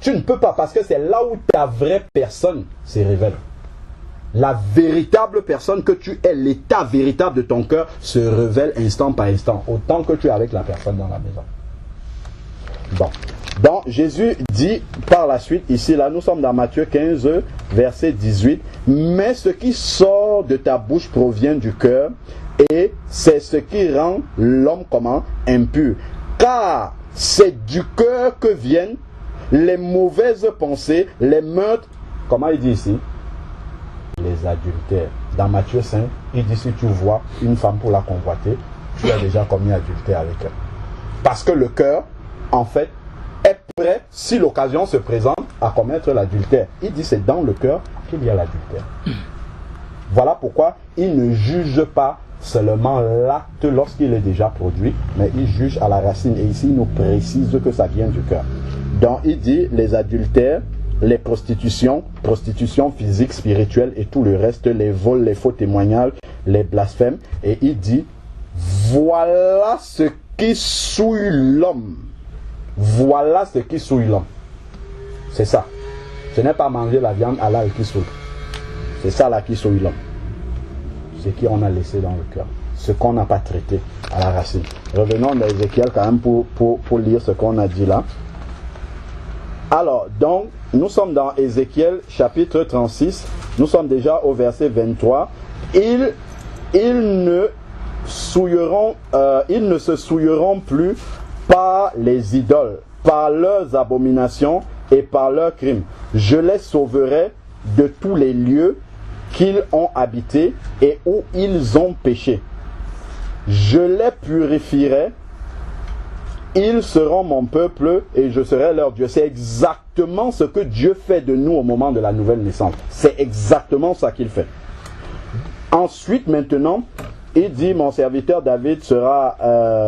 Tu ne peux pas parce que c'est là où ta vraie personne se révèle. La véritable personne que tu es, l'état véritable de ton cœur se révèle instant par instant, autant que tu es avec la personne dans la maison. Bon. Donc Jésus dit par la suite, ici là, nous sommes dans Matthieu 15, verset 18, « Mais ce qui sort de ta bouche provient du cœur, et c'est ce qui rend l'homme comment? Impur. Car c'est du cœur que viennent les mauvaises pensées, les meurtres, comment il dit ici? Les adultères. Dans Matthieu 5, il dit si tu vois une femme pour la convoiter, tu as déjà commis adultère avec elle. Parce que le cœur, en fait, est prêt, si l'occasion se présente, à commettre l'adultère. Il dit c'est dans le cœur qu'il y a l'adultère. Voilà pourquoi il ne juge pas seulement l'acte lorsqu'il est déjà produit, mais il juge à la racine. Et ici, il nous précise que ça vient du cœur. Donc, il dit les adultères, les prostitutions physiques, spirituelles et tout le reste, les vols, les faux témoignages, les blasphèmes. Et il dit, voilà ce qui souille l'homme. Voilà ce qui souille l'homme. C'est ça. Ce n'est pas manger la viande halal qui souille. C'est ça là qui souille l'homme. Ce qu'on a laissé dans le cœur. Ce qu'on n'a pas traité à la racine. Revenons à Ézéchiel quand même pour lire ce qu'on a dit là. Alors, donc, nous sommes dans Ézéchiel chapitre 36. Nous sommes déjà au verset 23. Ils ne se souilleront plus par les idoles, par leurs abominations et par leurs crimes. Je les sauverai de tous les lieux qu'ils ont habités et où ils ont péché. Je les purifierai, ils seront mon peuple et je serai leur Dieu. C'est exactement ce que Dieu fait de nous au moment de la nouvelle naissance. C'est exactement ça qu'il fait. Ensuite, maintenant, il dit, mon serviteur David sera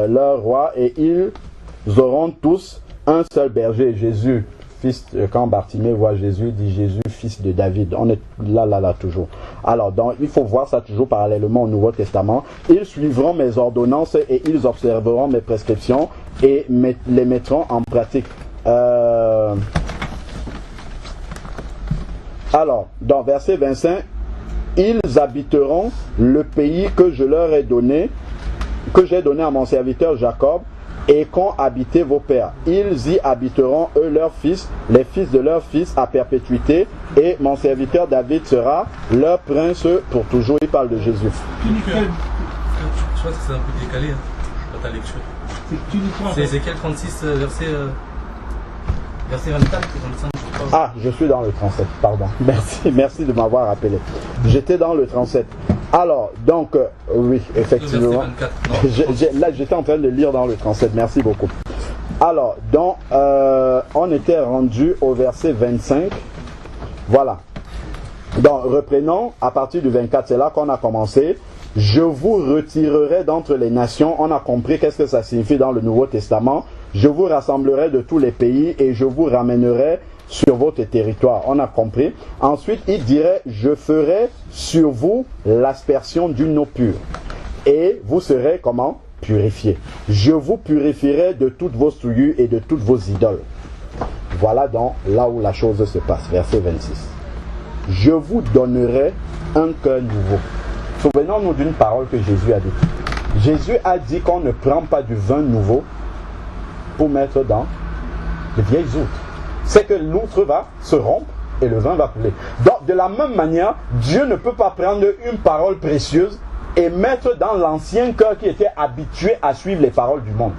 leur roi et ils auront tous un seul berger. Jésus, fils, quand Bartimée voit Jésus, il dit Jésus, fils de David. On est là toujours. Alors, donc, il faut voir ça toujours parallèlement au Nouveau Testament. Ils suivront mes ordonnances et ils observeront mes prescriptions et les mettront en pratique. Alors, dans verset 25, ils habiteront le pays que je leur ai donné, que j'ai donné à mon serviteur Jacob, et qu'ont habité vos pères. Ils y habiteront, eux, leurs fils, les fils de leurs fils à perpétuité, et mon serviteur David sera leur prince pour toujours. Il parle de Jésus. Je crois que c'est un peu décalé dans ta lecture. C'est Ézéchiel 36, verset 24 et 25. Ah, je suis dans le 37, pardon. Merci de m'avoir rappelé. J'étais dans le 37. Alors, donc, oui, effectivement. Là, j'étais en train de lire dans le 37. Merci beaucoup. Alors, donc, on était rendu au verset 25. Voilà. Donc, reprenons à partir du 24. C'est là qu'on a commencé. je vous retirerai d'entre les nations. On a compris qu'est-ce que ça signifie dans le Nouveau Testament. Je vous rassemblerai de tous les pays et je vous ramènerai sur votre territoire. On a compris. Ensuite, il dirait, je ferai sur vous l'aspersion d'une eau pure. Et vous serez comment? Purifiés. Je vous purifierai de toutes vos souillures et de toutes vos idoles. Voilà donc là où la chose se passe. Verset 26. Je vous donnerai un cœur nouveau. Souvenons-nous d'une parole que Jésus a dit. Jésus a dit qu'on ne prend pas du vin nouveau pour mettre dans les vieilles outres. C'est que l'outre va se rompre et le vin va couler. Donc, de la même manière, Dieu ne peut pas prendre une parole précieuse et mettre dans l'ancien cœur qui était habitué à suivre les paroles du monde.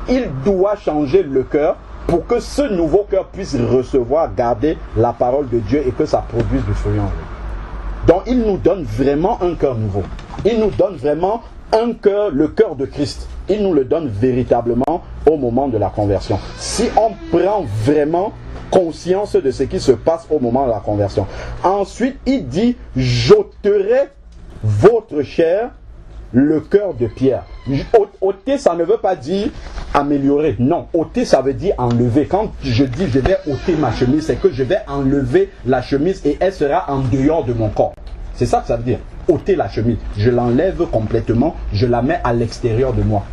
Il doit changer le cœur pour que ce nouveau cœur puisse recevoir, garder la parole de Dieu et que ça produise du fruit en lui. Donc, il nous donne vraiment un cœur nouveau. Il nous donne vraiment un cœur, le cœur de Christ. Il nous le donne véritablement au moment de la conversion. Si on prend vraiment conscience de ce qui se passe au moment de la conversion. Ensuite, il dit, j'ôterai votre chair le cœur de pierre. Ôter, ça ne veut pas dire améliorer. Non, ôter, ça veut dire enlever. Quand je dis je vais ôter ma chemise, c'est que je vais enlever la chemise et elle sera en dehors de mon corps. C'est ça que ça veut dire. Ôter la chemise. Je l'enlève complètement, je la mets à l'extérieur de moi.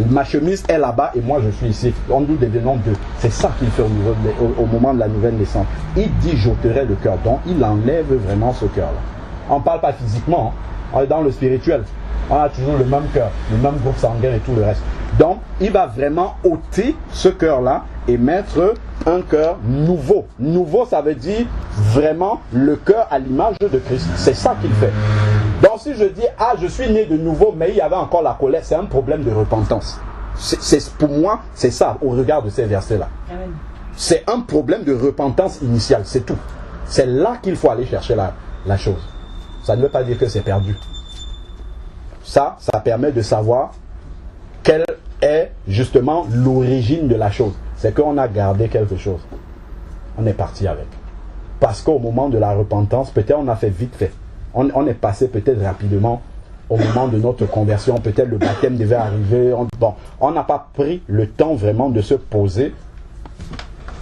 Ma chemise est là-bas et moi je suis ici. Nous devenons deux. C'est ça qu'il fait au moment de la nouvelle naissance. Il dit j'ôterai le cœur. Donc il enlève vraiment ce cœur-là. On ne parle pas physiquement, hein. On est dans le spirituel. On a toujours le même cœur, le même groupe sanguin et tout le reste. Donc, il va vraiment ôter ce cœur-là et mettre un cœur nouveau. Nouveau, ça veut dire vraiment le cœur à l'image de Christ. C'est ça qu'il fait. Donc, si je dis, ah, je suis né de nouveau, mais il y avait encore la colère, c'est un problème de repentance. Pour moi, c'est ça, au regard de ces versets-là. C'est un problème de repentance initiale, c'est tout. C'est là qu'il faut aller chercher la chose. Ça ne veut pas dire que c'est perdu. Ça permet de savoir quelle est justement l'origine de la chose. C'est qu'on a gardé quelque chose. On est parti avec. Parce qu'au moment de la repentance, peut-être on a fait vite fait. On est passé peut-être rapidement au moment de notre conversion. Peut-être le baptême devait arriver. On n'a pas pris le temps vraiment de se poser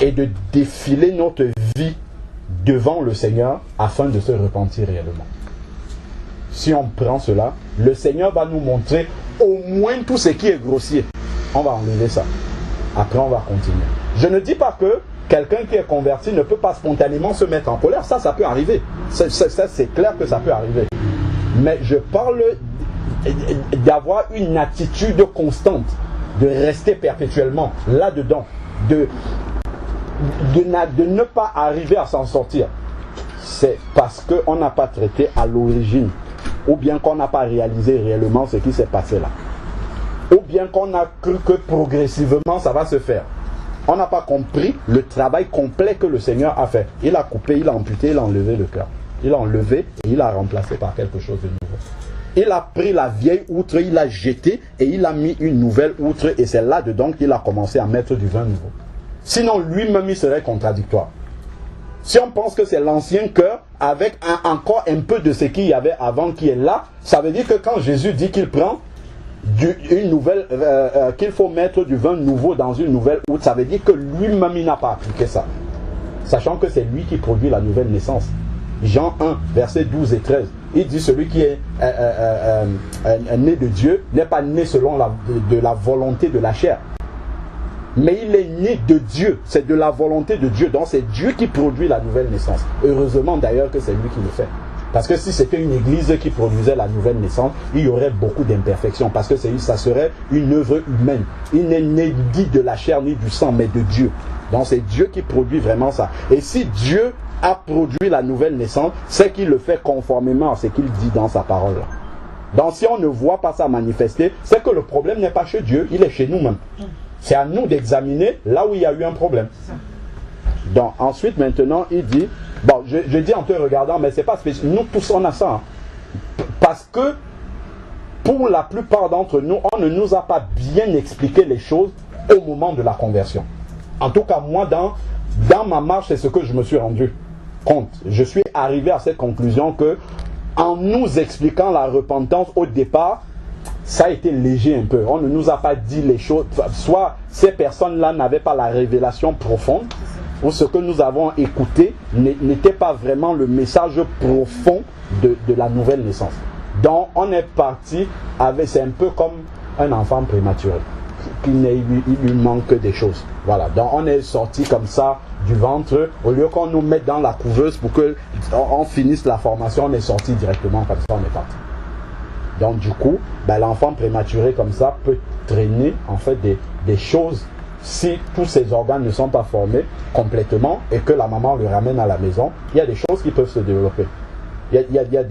et de défiler notre vie devant le Seigneur afin de se repentir réellement. Si on prend cela, le Seigneur va nous montrer au moins tout ce qui est grossier. On va enlever ça. Après, on va continuer. Je ne dis pas que quelqu'un qui est converti ne peut pas spontanément se mettre en colère. Ça peut arriver. Ça, c'est clair que ça peut arriver. Mais je parle d'avoir une attitude constante, de rester perpétuellement là-dedans, de ne pas arriver à s'en sortir. C'est parce qu'on n'a pas traité à l'origine. Ou bien qu'on n'a pas réalisé réellement ce qui s'est passé là. Ou bien qu'on a cru que progressivement ça va se faire. On n'a pas compris le travail complet que le Seigneur a fait. Il a coupé, il a amputé, il a enlevé le cœur. Il a enlevé et il a remplacé par quelque chose de nouveau. Il a pris la vieille outre, il l'a jetée et il a mis une nouvelle outre et c'est là-dedans qu'il a commencé à mettre du vin nouveau. Sinon lui-même il serait contradictoire. Si on pense que c'est l'ancien cœur avec encore un peu de ce qu'il y avait avant qui est là, ça veut dire que quand Jésus dit qu'il prend une nouvelle, qu'il faut mettre du vin nouveau dans une nouvelle outre, ça veut dire que lui-même il n'a pas appliqué ça. Sachant que c'est lui qui produit la nouvelle naissance. Jean 1, versets 12 et 13, il dit celui qui est né de Dieu n'est pas né selon de la volonté de la chair. Mais il est né de Dieu, c'est de la volonté de Dieu, donc c'est Dieu qui produit la nouvelle naissance. Heureusement d'ailleurs que c'est lui qui le fait. Parce que si c'était une église qui produisait la nouvelle naissance, il y aurait beaucoup d'imperfections, parce que ça serait une œuvre humaine. Il n'est né ni de la chair ni du sang, mais de Dieu. Donc c'est Dieu qui produit vraiment ça. Et si Dieu a produit la nouvelle naissance, c'est qu'il le fait conformément à ce qu'il dit dans sa parole. Donc si on ne voit pas ça manifester, c'est que le problème n'est pas chez Dieu, il est chez nous-mêmes. C'est à nous d'examiner là où il y a eu un problème. Donc ensuite maintenant il dit, bon je dis en te regardant, mais c'est pas spécifique, nous tous on a ça. Hein. Parce que pour la plupart d'entre nous, on ne nous a pas bien expliqué les choses au moment de la conversion. En tout cas moi dans ma marche, c'est ce que je me suis rendu compte. Je suis arrivé à cette conclusion que en nous expliquant la repentance au départ, ça a été léger un peu. On ne nous a pas dit les choses. Soit ces personnes-là n'avaient pas la révélation profonde, ou ce que nous avons écouté n'était pas vraiment le message profond de la nouvelle naissance. Donc on est parti avec, c'est un peu comme un enfant prématuré. Il lui manque des choses. Voilà. Donc on est sorti comme ça du ventre, au lieu qu'on nous mette dans la couveuse pour qu'on finisse la formation, on est sorti directement comme ça, on est parti. Donc du coup, l'enfant prématuré comme ça peut traîner en fait des choses si tous ses organes ne sont pas formés complètement et que la maman le ramène à la maison. Il y a des choses qui peuvent se développer. Il y a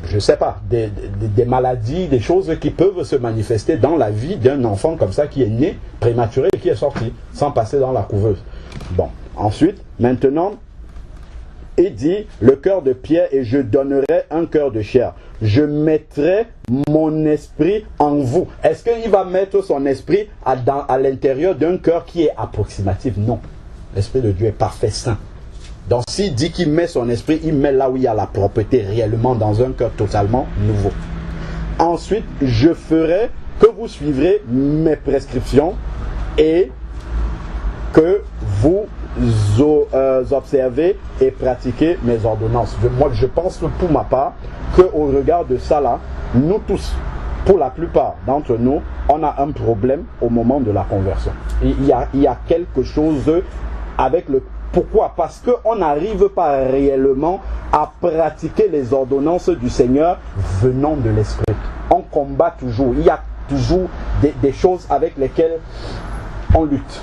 je sais pas, des maladies, des choses qui peuvent se manifester dans la vie d'un enfant comme ça qui est né prématuré et qui est sorti sans passer dans la couveuse. Bon, ensuite, maintenant, il dit le cœur de pierre et je donnerai un cœur de chair. Je mettrai mon esprit en vous. Est-ce qu'il va mettre son esprit à l'intérieur d'un cœur qui est approximatif? Non. L'esprit de Dieu est parfait, saint. Donc s'il dit qu'il met son esprit, il met là où il y a la propreté réellement dans un cœur totalement nouveau. Ensuite, je ferai que vous suivrez mes prescriptions et que vous observez et pratiquez mes ordonnances. Moi, je pense pour ma part qu'au regard de ça là, nous tous, pour la plupart d'entre nous, on a un problème au moment de la conversion. Il y a quelque chose avec le... Pourquoi? Parce qu'on n'arrive pas réellement à pratiquer les ordonnances du Seigneur venant de l'Esprit. On combat toujours. Il y a toujours des choses avec lesquelles on lutte.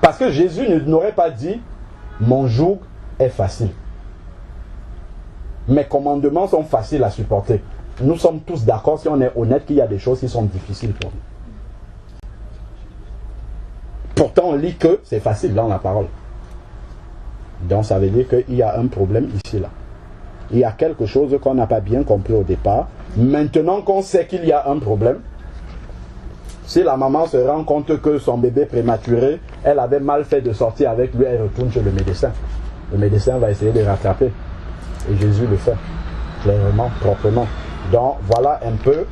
Parce que Jésus n'aurait pas dit « Mon joug est facile ». Mes commandements sont faciles à supporter. Nous sommes tous d'accord, si on est honnête, qu'il y a des choses qui sont difficiles pour nous. Pourtant, on lit que c'est facile dans la parole. Donc, ça veut dire qu'il y a un problème ici, là. Il y a quelque chose qu'on n'a pas bien compris au départ. Maintenant qu'on sait qu'il y a un problème, si la maman se rend compte que son bébé prématuré, elle avait mal fait de sortir avec lui, elle retourne chez le médecin. Le médecin va essayer de rattraper. Et Jésus le fait, clairement, proprement. Donc, voilà un peu,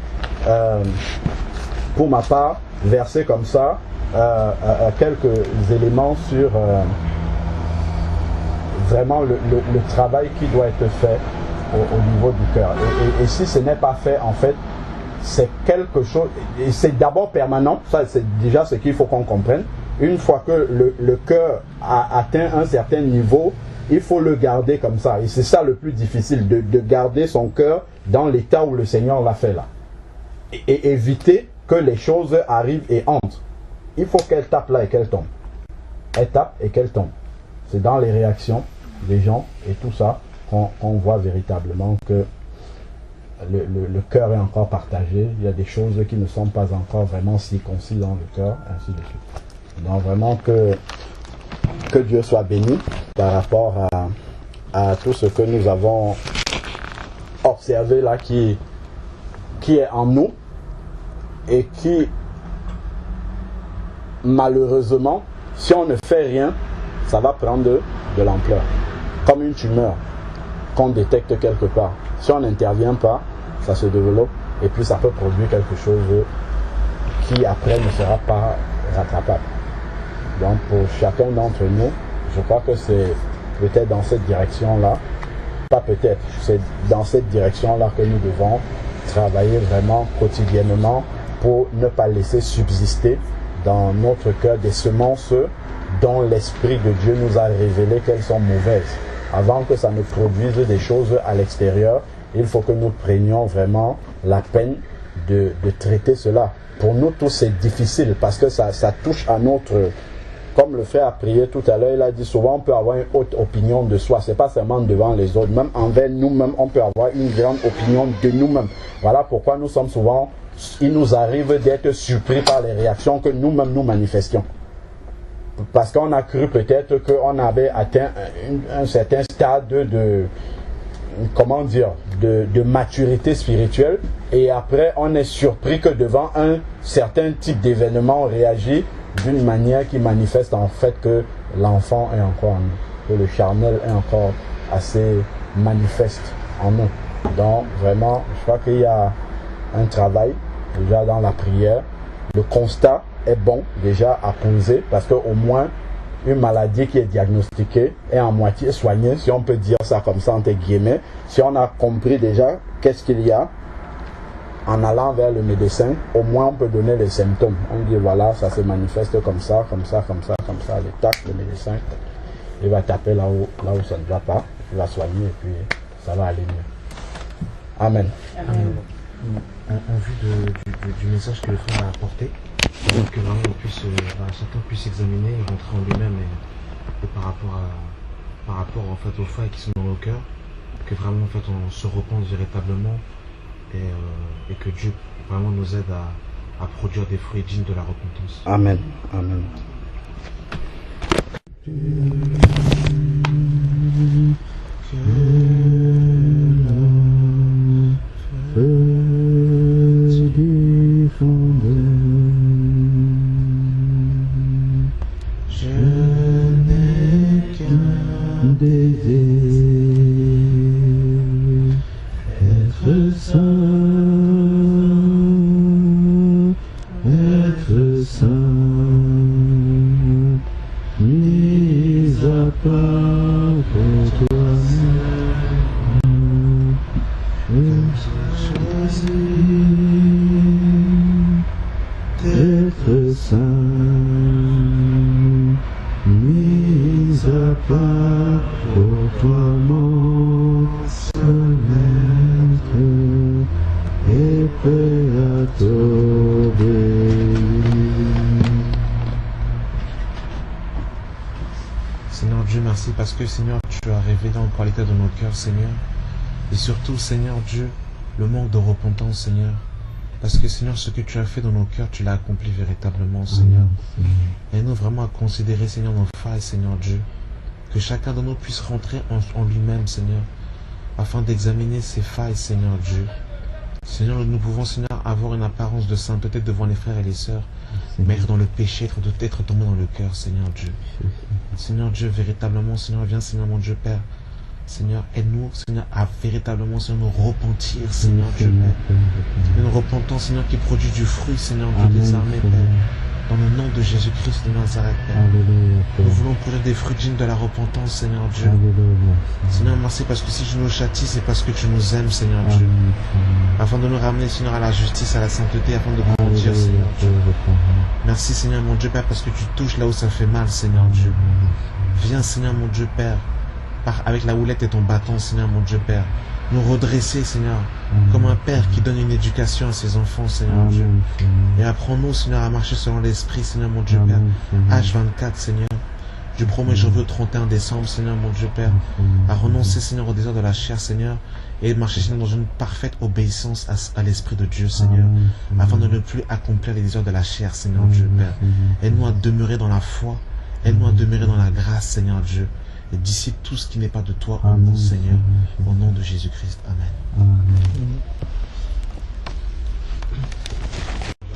pour ma part, verset comme ça, quelques éléments sur vraiment le travail qui doit être fait au niveau du cœur. Et si ce n'est pas fait, en fait, c'est quelque chose, et c'est d'abord permanent, ça c'est déjà ce qu'il faut qu'on comprenne. Une fois que le cœur a atteint un certain niveau, il faut le garder comme ça. Et c'est ça le plus difficile, de garder son cœur dans l'état où le Seigneur l'a fait là. Et éviter que les choses arrivent et entrent. Il faut qu'elle tape là et qu'elle tombe. Elle tape et qu'elle tombe. C'est dans les réactions des gens et tout ça qu'on voit véritablement que le cœur est encore partagé. Il y a des choses qui ne sont pas encore vraiment circoncis dans le cœur, ainsi de suite. Donc vraiment que Dieu soit béni par rapport à tout ce que nous avons observé là qui est en nous et qui malheureusement, si on ne fait rien, ça va prendre de l'ampleur. Comme une tumeur qu'on détecte quelque part. Si on n'intervient pas, ça se développe et puis ça peut produire quelque chose qui après ne sera pas rattrapable. Donc pour chacun d'entre nous, je crois que c'est peut-être dans cette direction-là, pas peut-être, c'est dans cette direction-là que nous devons travailler vraiment quotidiennement pour ne pas laisser subsister dans notre cœur des semences dont l'Esprit de Dieu nous a révélé qu'elles sont mauvaises. Avant que ça ne produise des choses à l'extérieur, il faut que nous prenions vraiment la peine de traiter cela. Pour nous tous, c'est difficile parce que ça touche à notre... Comme le frère a prié tout à l'heure, il a dit souvent on peut avoir une haute opinion de soi. Ce n'est pas seulement devant les autres, même envers nous-mêmes, on peut avoir une grande opinion de nous-mêmes. Voilà pourquoi nous sommes souvent... Il nous arrive d'être surpris par les réactions que nous-mêmes nous manifestions. Parce qu'on a cru peut-être qu'on avait atteint un certain stade de maturité spirituelle et après on est surpris que devant un certain type d'événement on réagit d'une manière qui manifeste en fait que l'enfant est encore en nous, que le charnel est encore assez manifeste en nous. Donc vraiment, je crois qu'il y a un travail déjà dans la prière. Le constat est bon déjà à poser parce qu'au moins une maladie qui est diagnostiquée est en moitié soignée, si on peut dire ça comme ça entre guillemets. Si on a compris déjà qu'est-ce qu'il y a, en allant vers le médecin, au moins on peut donner les symptômes. On dit voilà, ça se manifeste comme ça, comme ça, comme ça, comme ça. Le tac, le médecin, il va taper là où ça ne va pas, il va soigner et puis ça va aller mieux. Amen. Amen. En vue du message que le frère a apporté, pour que vraiment chacun puisse s'examiner et rentrer en lui-même et par rapport en fait aux failles qui sont dans nos cœurs, que vraiment en fait on se repente véritablement et que Dieu vraiment nous aide à produire des fruits dignes de la repentance. Amen. Amen. Seigneur Dieu, merci parce que Seigneur, tu as révélé encore l'état de nos cœurs, Seigneur. Et surtout, Seigneur Dieu, le manque de repentance, Seigneur. Parce que Seigneur, ce que tu as fait dans nos cœurs, tu l'as accompli véritablement, Seigneur. Aide-nous vraiment à considérer, Seigneur, nos failles, Seigneur Dieu. Que chacun de nous puisse rentrer en lui-même, Seigneur, afin d'examiner ses failles, Seigneur Dieu. Seigneur, nous pouvons, Seigneur, avoir une apparence de sainteté devant les frères et les sœurs, mais être dans le péché, être tombé dans le cœur, Seigneur Dieu. Seigneur Dieu, véritablement, Seigneur, viens, Seigneur, mon Dieu, Père. Seigneur, aide-nous, Seigneur, à véritablement, Seigneur, nous repentir, Seigneur Dieu, Père. Une repentance, Seigneur, qui produit du fruit, Seigneur Dieu des armées, Père. Dans le nom de Jésus-Christ de Nazareth, Père. Nous voulons produire des fruits dignes de la repentance, Seigneur Dieu. Seigneur, merci parce que si je nous châtie, c'est parce que tu nous aimes, Seigneur Dieu. Afin de nous ramener, Seigneur, à la justice, à la sainteté, afin de grandir, Seigneur Dieu. Merci, Seigneur, mon Dieu, Père, parce que tu touches là où ça fait mal, Seigneur Dieu. Viens, Seigneur, mon Dieu, Père, avec la houlette et ton bâton, Seigneur, mon Dieu, Père. Nous redresser, Seigneur, comme un père qui donne une éducation à ses enfants, Seigneur Dieu. Et apprends-nous, Seigneur, à marcher selon l'esprit, Seigneur, mon Dieu, Père. H24, Seigneur. Du 1er janvier au 31 décembre, Seigneur, mon Dieu, Père. À renoncer, Seigneur, au désir de la chair, Seigneur. Et marcher, Seigneur, dans une parfaite obéissance à l'esprit de Dieu, Seigneur. Afin de ne plus accomplir les désirs de la chair, Seigneur Dieu, Père. Aide-nous à demeurer dans la foi. Aide-nous à demeurer dans la grâce, Seigneur Dieu. Et dissipe tout ce qui n'est pas de toi en nous, Seigneur, au nom de Jésus-Christ. Amen.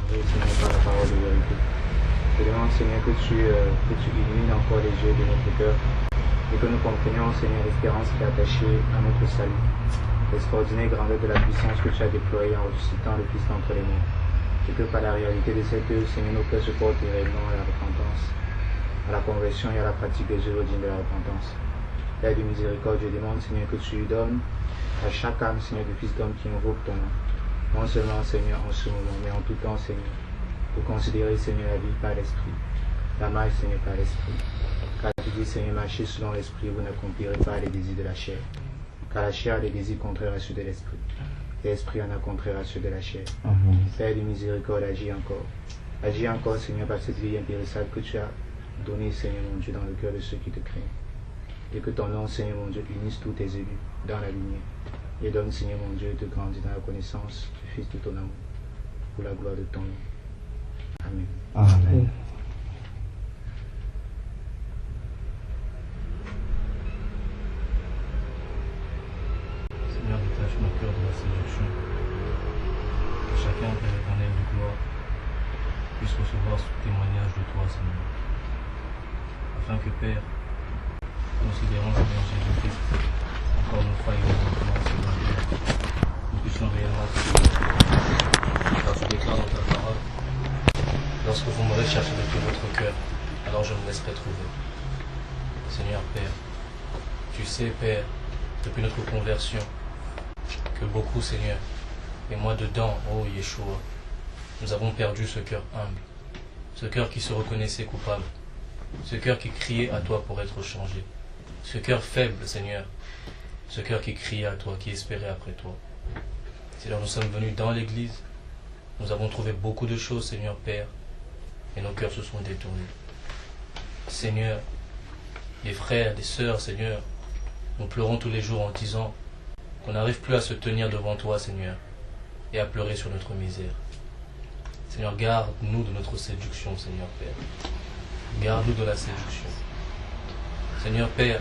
Seigneur, par la parole de vérité. Je demande, Seigneur, que tu illumines encore les yeux de notre cœur et que nous comprenions, Seigneur, l'espérance qui est attachée à notre salut, l'extraordinaire grandeur de la puissance que tu as déployée en ressuscitant le Fils d'entre les morts, et que par la réalité de cette œuvre, Seigneur, nos cœurs se portent réellement à la repentance, à la conversion et à la pratique des œuvres dignes de la repentance. Père de miséricorde, je demande, Seigneur, que tu donnes à chaque âme, Seigneur, de fils d'homme qui invoque ton nom, non seulement, Seigneur, en ce moment, mais en tout temps, Seigneur, pour considérer, Seigneur, la vie par l'esprit, la marche, Seigneur, par l'esprit. Car tu dis, Seigneur, marchez selon l'esprit, vous n'accomplirez pas les désirs de la chair. Car la chair a des désirs contraires à ceux de l'esprit, et l'esprit en a contraire à ceux de la chair. Père de miséricorde, agis encore. Agis encore, Seigneur, par cette vie impérissable que tu as donnée, Seigneur, mon Dieu, dans le cœur de ceux qui te craignent. Et que ton nom, Seigneur, mon Dieu, unisse tous tes élus dans la lumière. Et donne, Seigneur, mon Dieu, de grandir dans la connaissance du Fils de ton amour, pour la gloire de ton nom. Amen. Amen. Seigneur, détache nos cœurs de la séduction. Que chacun, Père éternel de gloire, puisse recevoir ce témoignage de toi, Seigneur. Afin que, Père, considérant Seigneur Jésus-Christ, quand nous croyons maintenant, Seigneur Père, nous puissions réellement prier. Car tu déclares dans ta parole, lorsque vous me recherchez de tout votre cœur, alors je me laisserai trouver. Seigneur Père, tu sais, Père, depuis notre conversion, que beaucoup, Seigneur, et moi dedans, oh Yeshua, nous avons perdu ce cœur humble, ce cœur qui se reconnaissait coupable, ce cœur qui criait à toi pour être changé, ce cœur faible, Seigneur, ce cœur qui criait à toi, qui espérait après toi. Seigneur, nous sommes venus dans l'église, nous avons trouvé beaucoup de choses, Seigneur Père, et nos cœurs se sont détournés. Seigneur, les frères, les sœurs, Seigneur, nous pleurons tous les jours en disant qu'on n'arrive plus à se tenir devant toi, Seigneur, et à pleurer sur notre misère. Seigneur, garde-nous de notre séduction, Seigneur Père. Garde-nous de la séduction. Seigneur Père,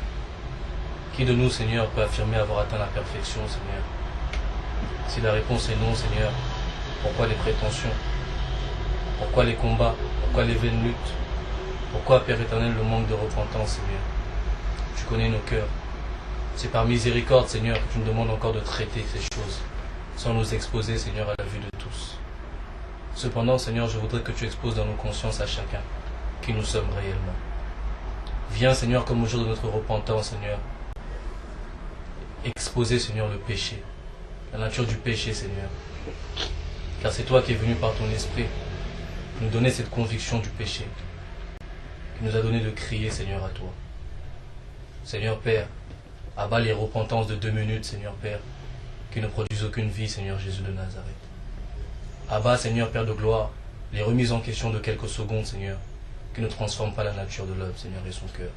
qui de nous, Seigneur, peut affirmer avoir atteint la perfection, Seigneur? Si la réponse est non, Seigneur, pourquoi les prétentions? Pourquoi les combats? Pourquoi les vaines luttes? Pourquoi, Père éternel, le manque de repentance, Seigneur? Tu connais nos cœurs. C'est par miséricorde, Seigneur, que tu nous demandes encore de traiter ces choses, sans nous exposer, Seigneur, à la vue de tous. Cependant, Seigneur, je voudrais que tu exposes dans nos consciences à chacun qui nous sommes réellement. Viens, Seigneur, comme au jour de notre repentance, Seigneur, exposer, Seigneur, le péché, la nature du péché, Seigneur. Car c'est toi qui es venu par ton esprit nous donner cette conviction du péché, qui nous a donné de crier, Seigneur, à toi. Seigneur Père, abat les repentances de 2 minutes, Seigneur Père, qui ne produisent aucune vie, Seigneur Jésus de Nazareth. Abat, Seigneur Père de gloire, les remises en question de quelques secondes, Seigneur, qui ne transforment pas la nature de l'homme, Seigneur, et son cœur.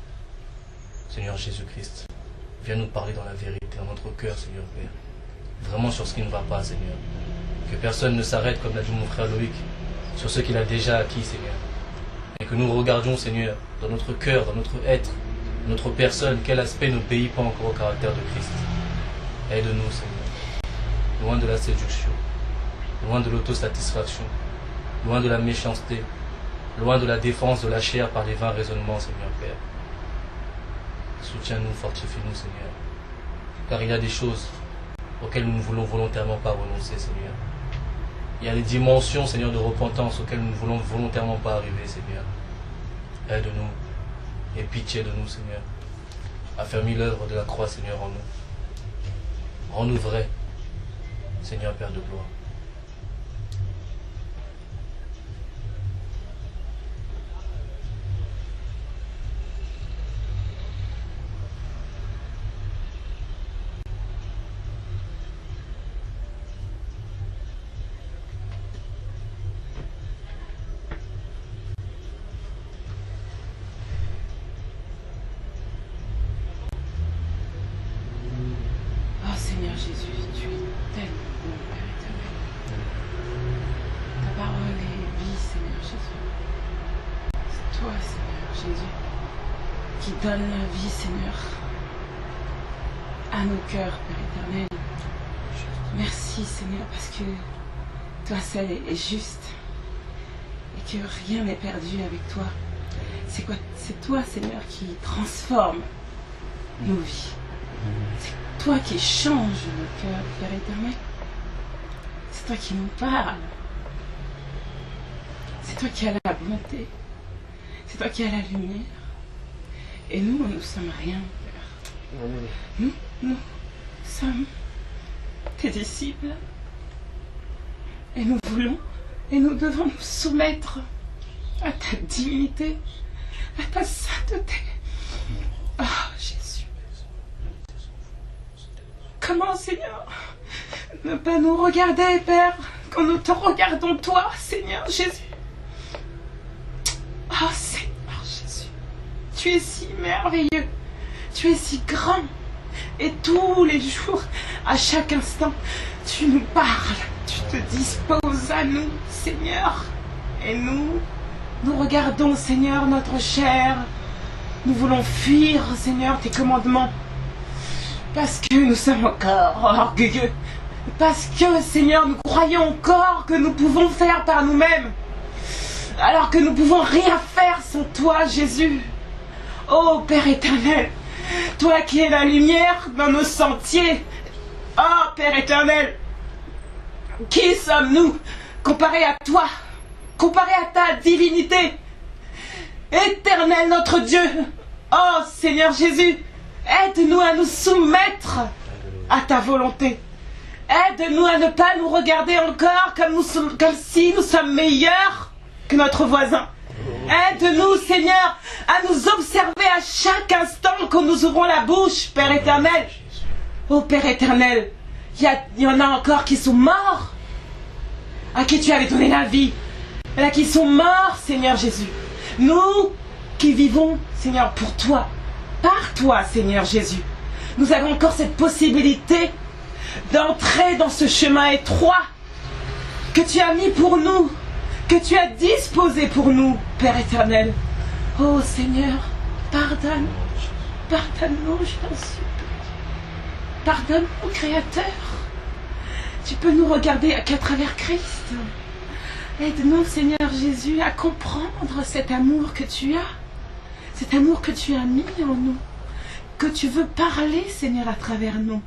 Seigneur Jésus-Christ, viens nous parler dans la vérité, dans notre cœur, Seigneur Père. Vraiment sur ce qui ne va pas, Seigneur. Que personne ne s'arrête, comme l'a dit mon frère Loïc, sur ce qu'il a déjà acquis, Seigneur. Et que nous regardions, Seigneur, dans notre cœur, dans notre être, notre personne, quel aspect n'obéit pas encore au caractère de Christ. Aide-nous, Seigneur. Loin de la séduction, loin de l'autosatisfaction, loin de la méchanceté, loin de la défense de la chair par les vains raisonnements, Seigneur Père. Soutiens-nous, fortifie-nous, Seigneur. Car il y a des choses auxquelles nous ne voulons volontairement pas renoncer, Seigneur. Il y a des dimensions, Seigneur, de repentance auxquelles nous ne voulons volontairement pas arriver, Seigneur. Aide-nous et pitié de nous, Seigneur. Affermis l'œuvre de la croix, Seigneur, en nous. Rends-nous vrais, Seigneur Père de gloire. Seigneur Jésus, tu es tellement bon, Père éternel. Ta parole est vie, Seigneur Jésus. C'est toi, Seigneur Jésus, qui donne la vie, Seigneur, à nos cœurs, Père éternel. Merci, Seigneur, parce que toi seul est juste et que rien n'est perdu avec toi. C'est toi, Seigneur, qui transforme nos vies. C'est toi qui change nos cœurs, Père éternel. C'est toi qui nous parles. C'est toi qui as la bonté. C'est toi qui as la lumière. Et nous ne sommes rien, Père. Nous sommes tes disciples. Et nous voulons et nous devons nous soumettre à ta dignité, à ta sainteté. Oh, Jésus. Comment, Seigneur, ne pas nous regarder, Père, quand nous te regardons, toi, Seigneur Jésus. Oh, Seigneur Jésus, tu es si merveilleux, tu es si grand, et tous les jours, à chaque instant, tu nous parles, tu te disposes à nous, Seigneur. Et nous regardons, Seigneur, notre chair. Nous voulons fuir, Seigneur, tes commandements. Parce que nous sommes encore orgueilleux. Parce que, Seigneur, nous croyons encore que nous pouvons faire par nous-mêmes. Alors que nous ne pouvons rien faire sans toi, Jésus. Oh, Père éternel, Toi qui es la lumière dans nos sentiers. Oh Père éternel, qui sommes-nous comparé à toi, comparé à ta divinité? Éternel notre Dieu, oh Seigneur Jésus, aide-nous à nous soumettre à ta volonté. Aide-nous à ne pas nous regarder encore comme si nous sommes meilleurs que notre voisin. Aide-nous, Seigneur, à nous observer à chaque instant que nous ouvrons la bouche, Père éternel. Oh Père éternel, il y en a encore qui sont morts, à qui tu avais donné la vie. Il y en a qui sont morts, Seigneur Jésus. Nous qui vivons, Seigneur, pour toi, par toi, Seigneur Jésus, nous avons encore cette possibilité d'entrer dans ce chemin étroit que tu as mis pour nous, que tu as disposé pour nous, Père éternel. Oh Seigneur, pardonne, pardonne-nous, je t'en supplie. Pardonne-nous, Créateur. Tu peux nous regarder qu'à travers Christ. Aide-nous, Seigneur Jésus, à comprendre cet amour que tu as, cet amour que tu as mis en nous, que tu veux parler, Seigneur, à travers nous.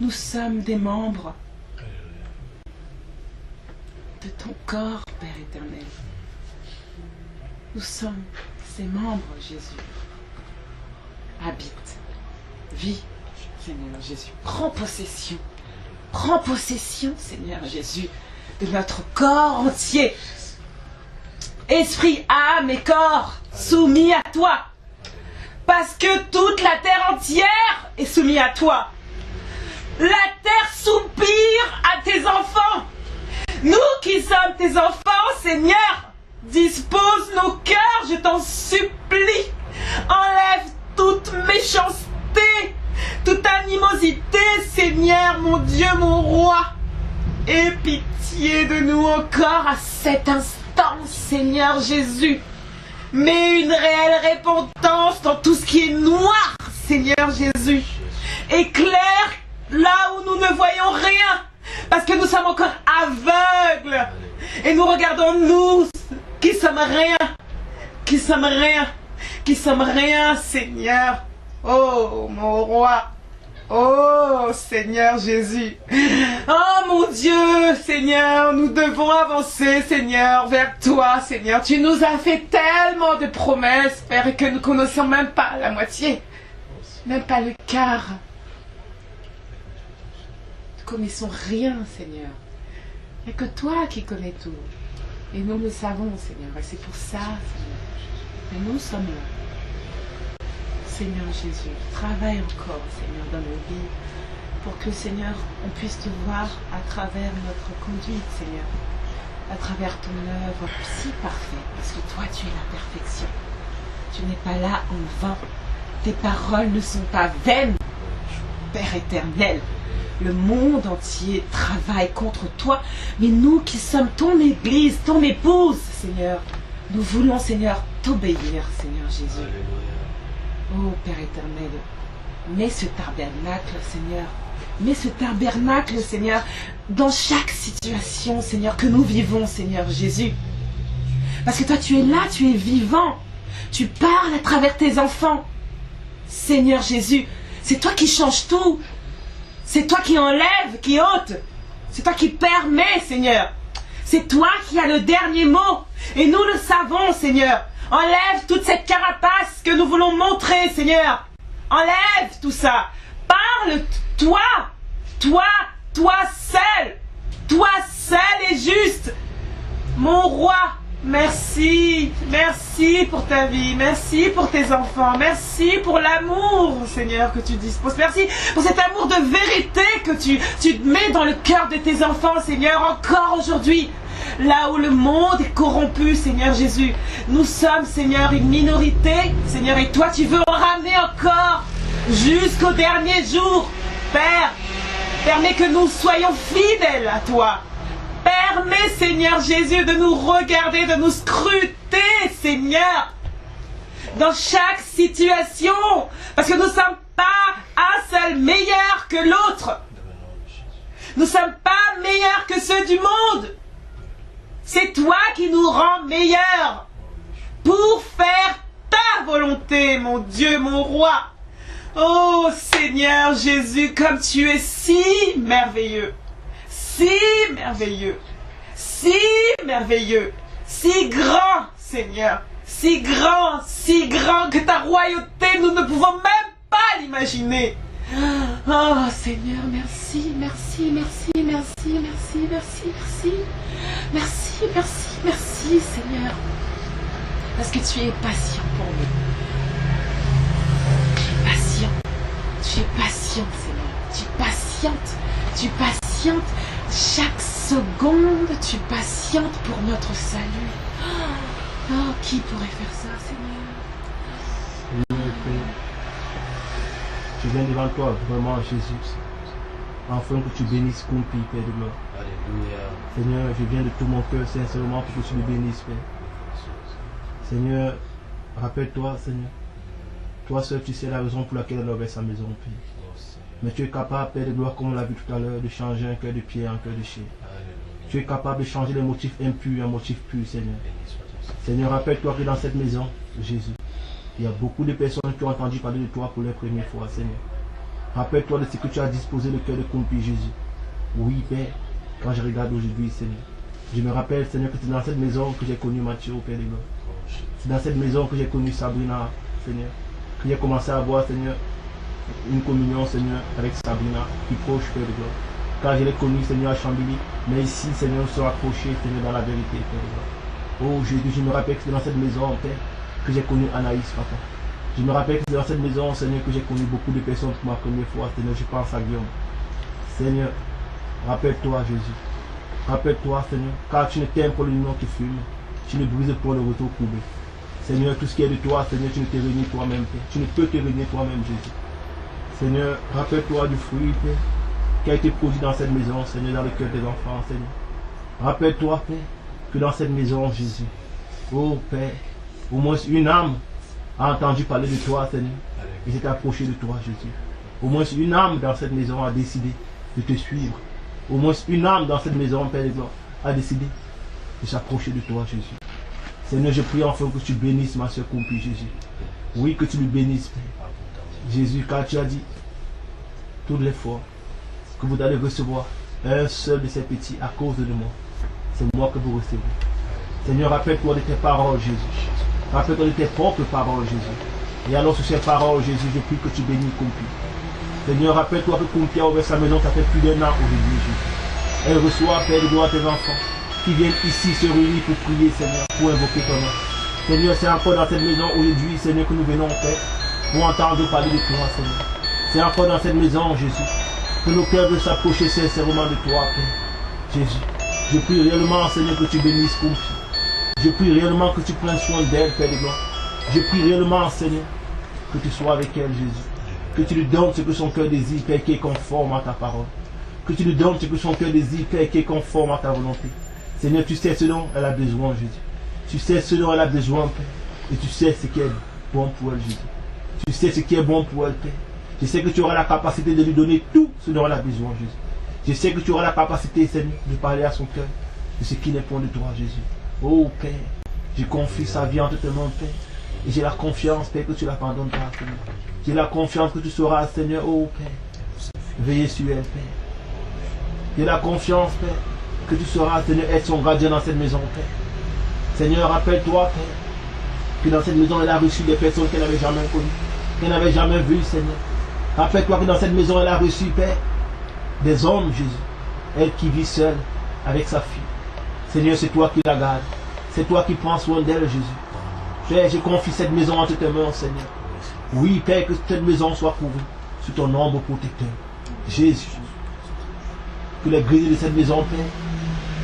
Nous sommes des membres de ton corps, Père éternel. Nous sommes ces membres, Jésus. Habite, vis, Seigneur Jésus. Prends possession, Seigneur Jésus, de notre corps entier. Esprit, âme et corps soumis à toi. Parce que toute la terre entière est soumise à toi. La terre soupire à tes enfants. Nous qui sommes tes enfants, Seigneur, dispose nos cœurs, je t'en supplie. Enlève toute méchanceté, toute animosité, Seigneur, mon Dieu, mon roi. Aie pitié de nous encore à cet instant, Seigneur Jésus. Mets une réelle repentance dans tout ce qui est noir, Seigneur Jésus. Éclaire là où nous ne voyons rien, parce que nous sommes encore aveugles. Et nous regardons nous, qui sommes rien, Seigneur. Oh, mon roi. Oh, Seigneur Jésus. Oh, mon Dieu, Seigneur, nous devons avancer, Seigneur, vers toi, Seigneur. Tu nous as fait tellement de promesses, Père, et que nous ne connaissons même pas la moitié, même pas le quart. Nous ne connaissons rien, Seigneur. Il n'y a que toi qui connais tout. Et nous le savons, Seigneur. Et c'est pour ça, Seigneur. Et nous sommes là. Seigneur Jésus, travaille encore, Seigneur, dans nos vies, pour que, Seigneur, on puisse te voir à travers notre conduite, Seigneur, à travers ton œuvre si parfaite, parce que toi, tu es la perfection. Tu n'es pas là en vain. Tes paroles ne sont pas vaines, Père éternel. Le monde entier travaille contre toi, mais nous qui sommes ton Église, ton épouse, Seigneur, nous voulons, Seigneur, t'obéir, Seigneur Jésus. Oh Père éternel, mets ce tabernacle, Seigneur. Mets ce tabernacle, Seigneur, dans chaque situation, Seigneur, que nous vivons, Seigneur Jésus. Parce que toi, tu es là, tu es vivant. Tu parles à travers tes enfants. Seigneur Jésus, c'est toi qui changes tout. C'est toi qui enlèves, qui ôte. C'est toi qui permets, Seigneur. C'est toi qui as le dernier mot. Et nous le savons, Seigneur. Enlève toute cette carapace que nous voulons montrer, Seigneur. Enlève tout ça. Parle, toi seul et juste. Mon roi, merci. Merci pour ta vie. Merci pour tes enfants. Merci pour l'amour, Seigneur, que tu disposes. Merci pour cet amour de vérité que tu mets dans le cœur de tes enfants, Seigneur, encore aujourd'hui. Là où le monde est corrompu, Seigneur Jésus, nous sommes, Seigneur, une minorité, Seigneur, et toi, tu veux en ramener encore jusqu'au dernier jour. Père, permets que nous soyons fidèles à toi. Permets, Seigneur Jésus, de nous regarder, de nous scruter, Seigneur, dans chaque situation, parce que nous ne sommes pas un seul meilleur que l'autre. Nous ne sommes pas meilleurs que ceux du monde. C'est toi qui nous rends meilleurs pour faire ta volonté, mon Dieu, mon roi. Oh Seigneur Jésus, comme tu es si merveilleux, si merveilleux, si merveilleux, si grand Seigneur, si grand que ta royauté, nous ne pouvons même pas l'imaginer. Oh Seigneur, merci, merci, merci, merci, merci, merci, merci, merci, merci, merci Seigneur, parce que tu es patient pour nous. Tu es patient, Seigneur. Tu patientes chaque seconde. Tu patientes pour notre salut. Oh, qui pourrait faire ça, Seigneur? Seigneur, je viens devant toi, vraiment, Jésus. Afin que tu bénisses Kumpi, Père de gloire. Alléluia. Seigneur, je viens de tout mon cœur, sincèrement, pour que tu le bénisses, Père. Seigneur, rappelle-toi, Seigneur. Toi seul, tu sais la raison pour laquelle elle avait sa maison, Père. Mais tu es capable, Père de gloire, comme on l'a vu tout à l'heure, de changer un cœur de pierre en cœur de chair. Tu es capable de changer les motifs impurs en motifs purs, Seigneur. Seigneur, rappelle-toi que dans cette maison, Jésus, il y a beaucoup de personnes qui ont entendu parler de toi pour la première fois, Seigneur. Rappelle-toi de ce que tu as disposé le cœur de Kumpi, Jésus. Oui, Père, quand je regarde aujourd'hui, Seigneur, je me rappelle, Seigneur, que c'est dans cette maison que j'ai connu Mathieu, Père de gloire. C'est dans cette maison que j'ai connu Sabrina, Seigneur. Que j'ai commencé à avoir, Seigneur, une communion, Seigneur, avec Sabrina, qui proche, Père de gloire. Quand je l'ai connu, Seigneur, à Chambéry, mais ici, Seigneur, nous sommes approchés, Seigneur, dans la vérité, Père de gloire. Oh Jésus, je me rappelle que c'est dans cette maison, Père, que j'ai connu Anaïs, Papa. Je me rappelle que c'est dans cette maison, Seigneur, que j'ai connu beaucoup de personnes pour ma première fois, Seigneur, je pense à Guillaume. Seigneur, rappelle-toi, Jésus. Rappelle-toi, Seigneur, car tu ne t'aimes pas l'union qui fume, tu ne brises pas le retour courbé. Seigneur, tout ce qui est de toi, Seigneur, tu ne te réunis toi-même, Père. Tu ne peux te réunir toi-même, Jésus. Seigneur, rappelle-toi du fruit, Père, qui a été produit dans cette maison, Seigneur, dans le cœur des enfants, Seigneur. Rappelle-toi, Père, que dans cette maison, Jésus, oh Père, au moins une âme a entendu parler de toi, Seigneur, et s'est approchée de toi, Jésus. Au moins une âme dans cette maison a décidé de te suivre. Au moins une âme dans cette maison, Père de gloire, a décidé de s'approcher de toi, Jésus. Seigneur, je prie enfin que tu bénisses ma soeur Kumpi, Jésus. Oui, que tu lui bénisses, Père. Jésus, car tu as dit toutes les fois que vous allez recevoir un seul de ces petits à cause de moi. C'est moi que vous recevez. Seigneur, rappelle-toi de tes paroles, Jésus. Rappelle-toi de tes propres paroles, Jésus. Et alors sur ces paroles, Jésus, je prie que tu bénisses Kumpi. Seigneur, rappelle-toi que Kumpi a ouvert sa maison, ça fait plus d'1 an aujourd'hui, Jésus. Elle reçoit, Père de gloire, tes enfants qui viennent ici se réunir pour prier, Seigneur, pour invoquer ton nom. Seigneur, c'est encore dans cette maison aujourd'hui, Seigneur, que nous venons, Père, pour entendre parler de toi, Seigneur. C'est encore dans cette maison, Jésus, que nos cœurs veulent s'approcher sincèrement de toi, Père. Jésus, je prie réellement, Seigneur, que tu bénisses Kumpi. Je prie réellement que tu prennes soin d'elle, Père de gloire. Je prie réellement, Seigneur, que tu sois avec elle, Jésus. Que tu lui donnes ce que son cœur désire, Père, qui est conforme à ta parole. Que tu lui donnes ce que son cœur désire, Père, qui est conforme à ta volonté. Seigneur, tu sais ce dont elle a besoin, Jésus. Tu sais ce dont elle a besoin, Père. Et tu sais ce qui est bon pour elle, Jésus. Tu sais ce qui est bon pour elle, Père. Je sais que tu auras la capacité de lui donner tout ce dont elle a besoin, Jésus. Je sais que tu auras la capacité, Seigneur, de parler à son cœur de ce qui n'est point de toi, Jésus. Oh, Père, je confie sa vie entre tes mains, Père. Et j'ai la confiance, Père, que tu la pardonneras, Seigneur. J'ai la confiance que tu sauras, Seigneur, oh, Père, veiller sur elle, Père. J'ai la confiance, Père, que tu sauras, Seigneur, être son gardien dans cette maison, Père. Seigneur, rappelle-toi, Père, que dans cette maison, elle a reçu des personnes qu'elle n'avait jamais connues, qu'elle n'avait jamais vues, Seigneur. Rappelle-toi que dans cette maison, elle a reçu, Père, des hommes, Jésus. Elle qui vit seule avec sa fille. Seigneur, c'est toi qui la gardes. C'est toi qui prends soin d'elle, Jésus. Père, je confie cette maison entre tes mains, Seigneur. Oui, Père, que cette maison soit couverte sous ton ombre protecteur. Jésus. Que les grilles de cette maison, Père,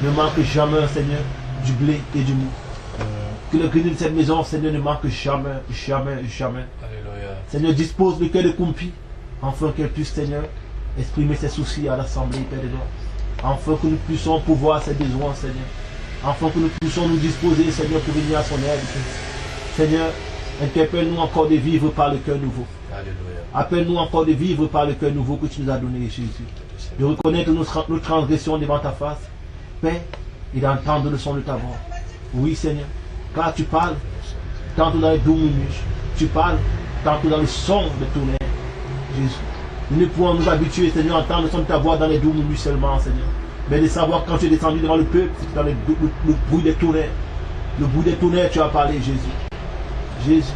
ne manquent jamais, Seigneur, du blé et du mou. Que les grilles de cette maison, Seigneur, ne manquent jamais, jamais, jamais. Alléluia. Seigneur, dispose le cœur de Kumpi, afin qu'elle puisse, Seigneur, exprimer ses soucis à l'Assemblée, Père de gloire. Afin que nous puissions pouvoir ses besoins, Seigneur. Afin que nous puissions nous disposer, Seigneur, pour venir à son aide. Seigneur, interpelle-nous encore de vivre par le cœur nouveau. Alléluia. Appelle-nous encore de vivre par le cœur nouveau que tu nous as donné, Jésus. De reconnaître nos transgressions devant ta face, Père, et d'entendre le son de ta voix. Oui, Seigneur, car tu parles, tantôt dans les doux murmures, tu parles, tantôt dans le son de tonnerre. Jésus. Nous ne pouvons nous habituer, Seigneur, à entendre le son de ta voix dans les doux murmures seulement, Seigneur. Mais de savoir quand tu es descendu devant le peuple, c'est dans le bruit des tonnerres. Le bruit des tonnerres, tu as parlé, Jésus. Jésus,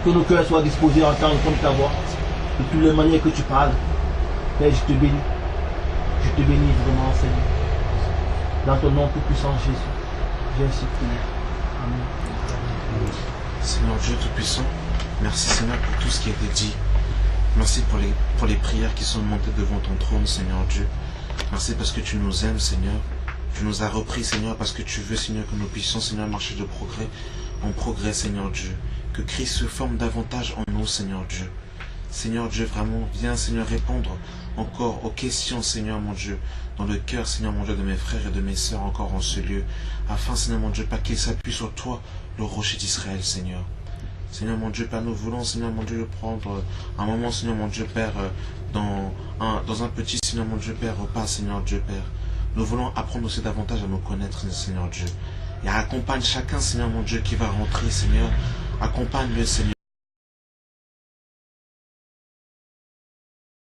que nos cœurs soient disposés à entendre le son de ta voix, de toutes les manières que tu parles. Père, je te bénis. Je te bénis vraiment, Seigneur. Dans ton nom tout puissant, Jésus. J'ai ainsi prié. Amen. Seigneur Dieu Tout-Puissant, merci Seigneur pour tout ce qui a été dit. Merci pour les prières qui sont montées devant ton trône, Seigneur Dieu. Merci parce que tu nous aimes, Seigneur. Tu nous as repris, Seigneur, parce que tu veux, Seigneur, que nous puissions, Seigneur, marcher de progrès en progrès, Seigneur Dieu. Que Christ se forme davantage en nous, Seigneur Dieu. Seigneur Dieu, vraiment, viens, Seigneur, répondre encore aux questions, Seigneur, mon Dieu, dans le cœur, Seigneur, mon Dieu, de mes frères et de mes sœurs encore en ce lieu, afin, Seigneur, mon Dieu, pas qu'ils s'appuient sur toi, le rocher d'Israël, Seigneur. Seigneur, mon Dieu, Père, nous voulons, Seigneur, mon Dieu, prendre un moment, Seigneur, mon Dieu, Père, dans un petit, Seigneur, mon Dieu, Père, repas, Seigneur, Dieu, Père. Nous voulons apprendre aussi davantage à nous connaître, Seigneur Dieu. Et accompagne chacun, Seigneur, mon Dieu, qui va rentrer, Seigneur. Accompagne-le, Seigneur.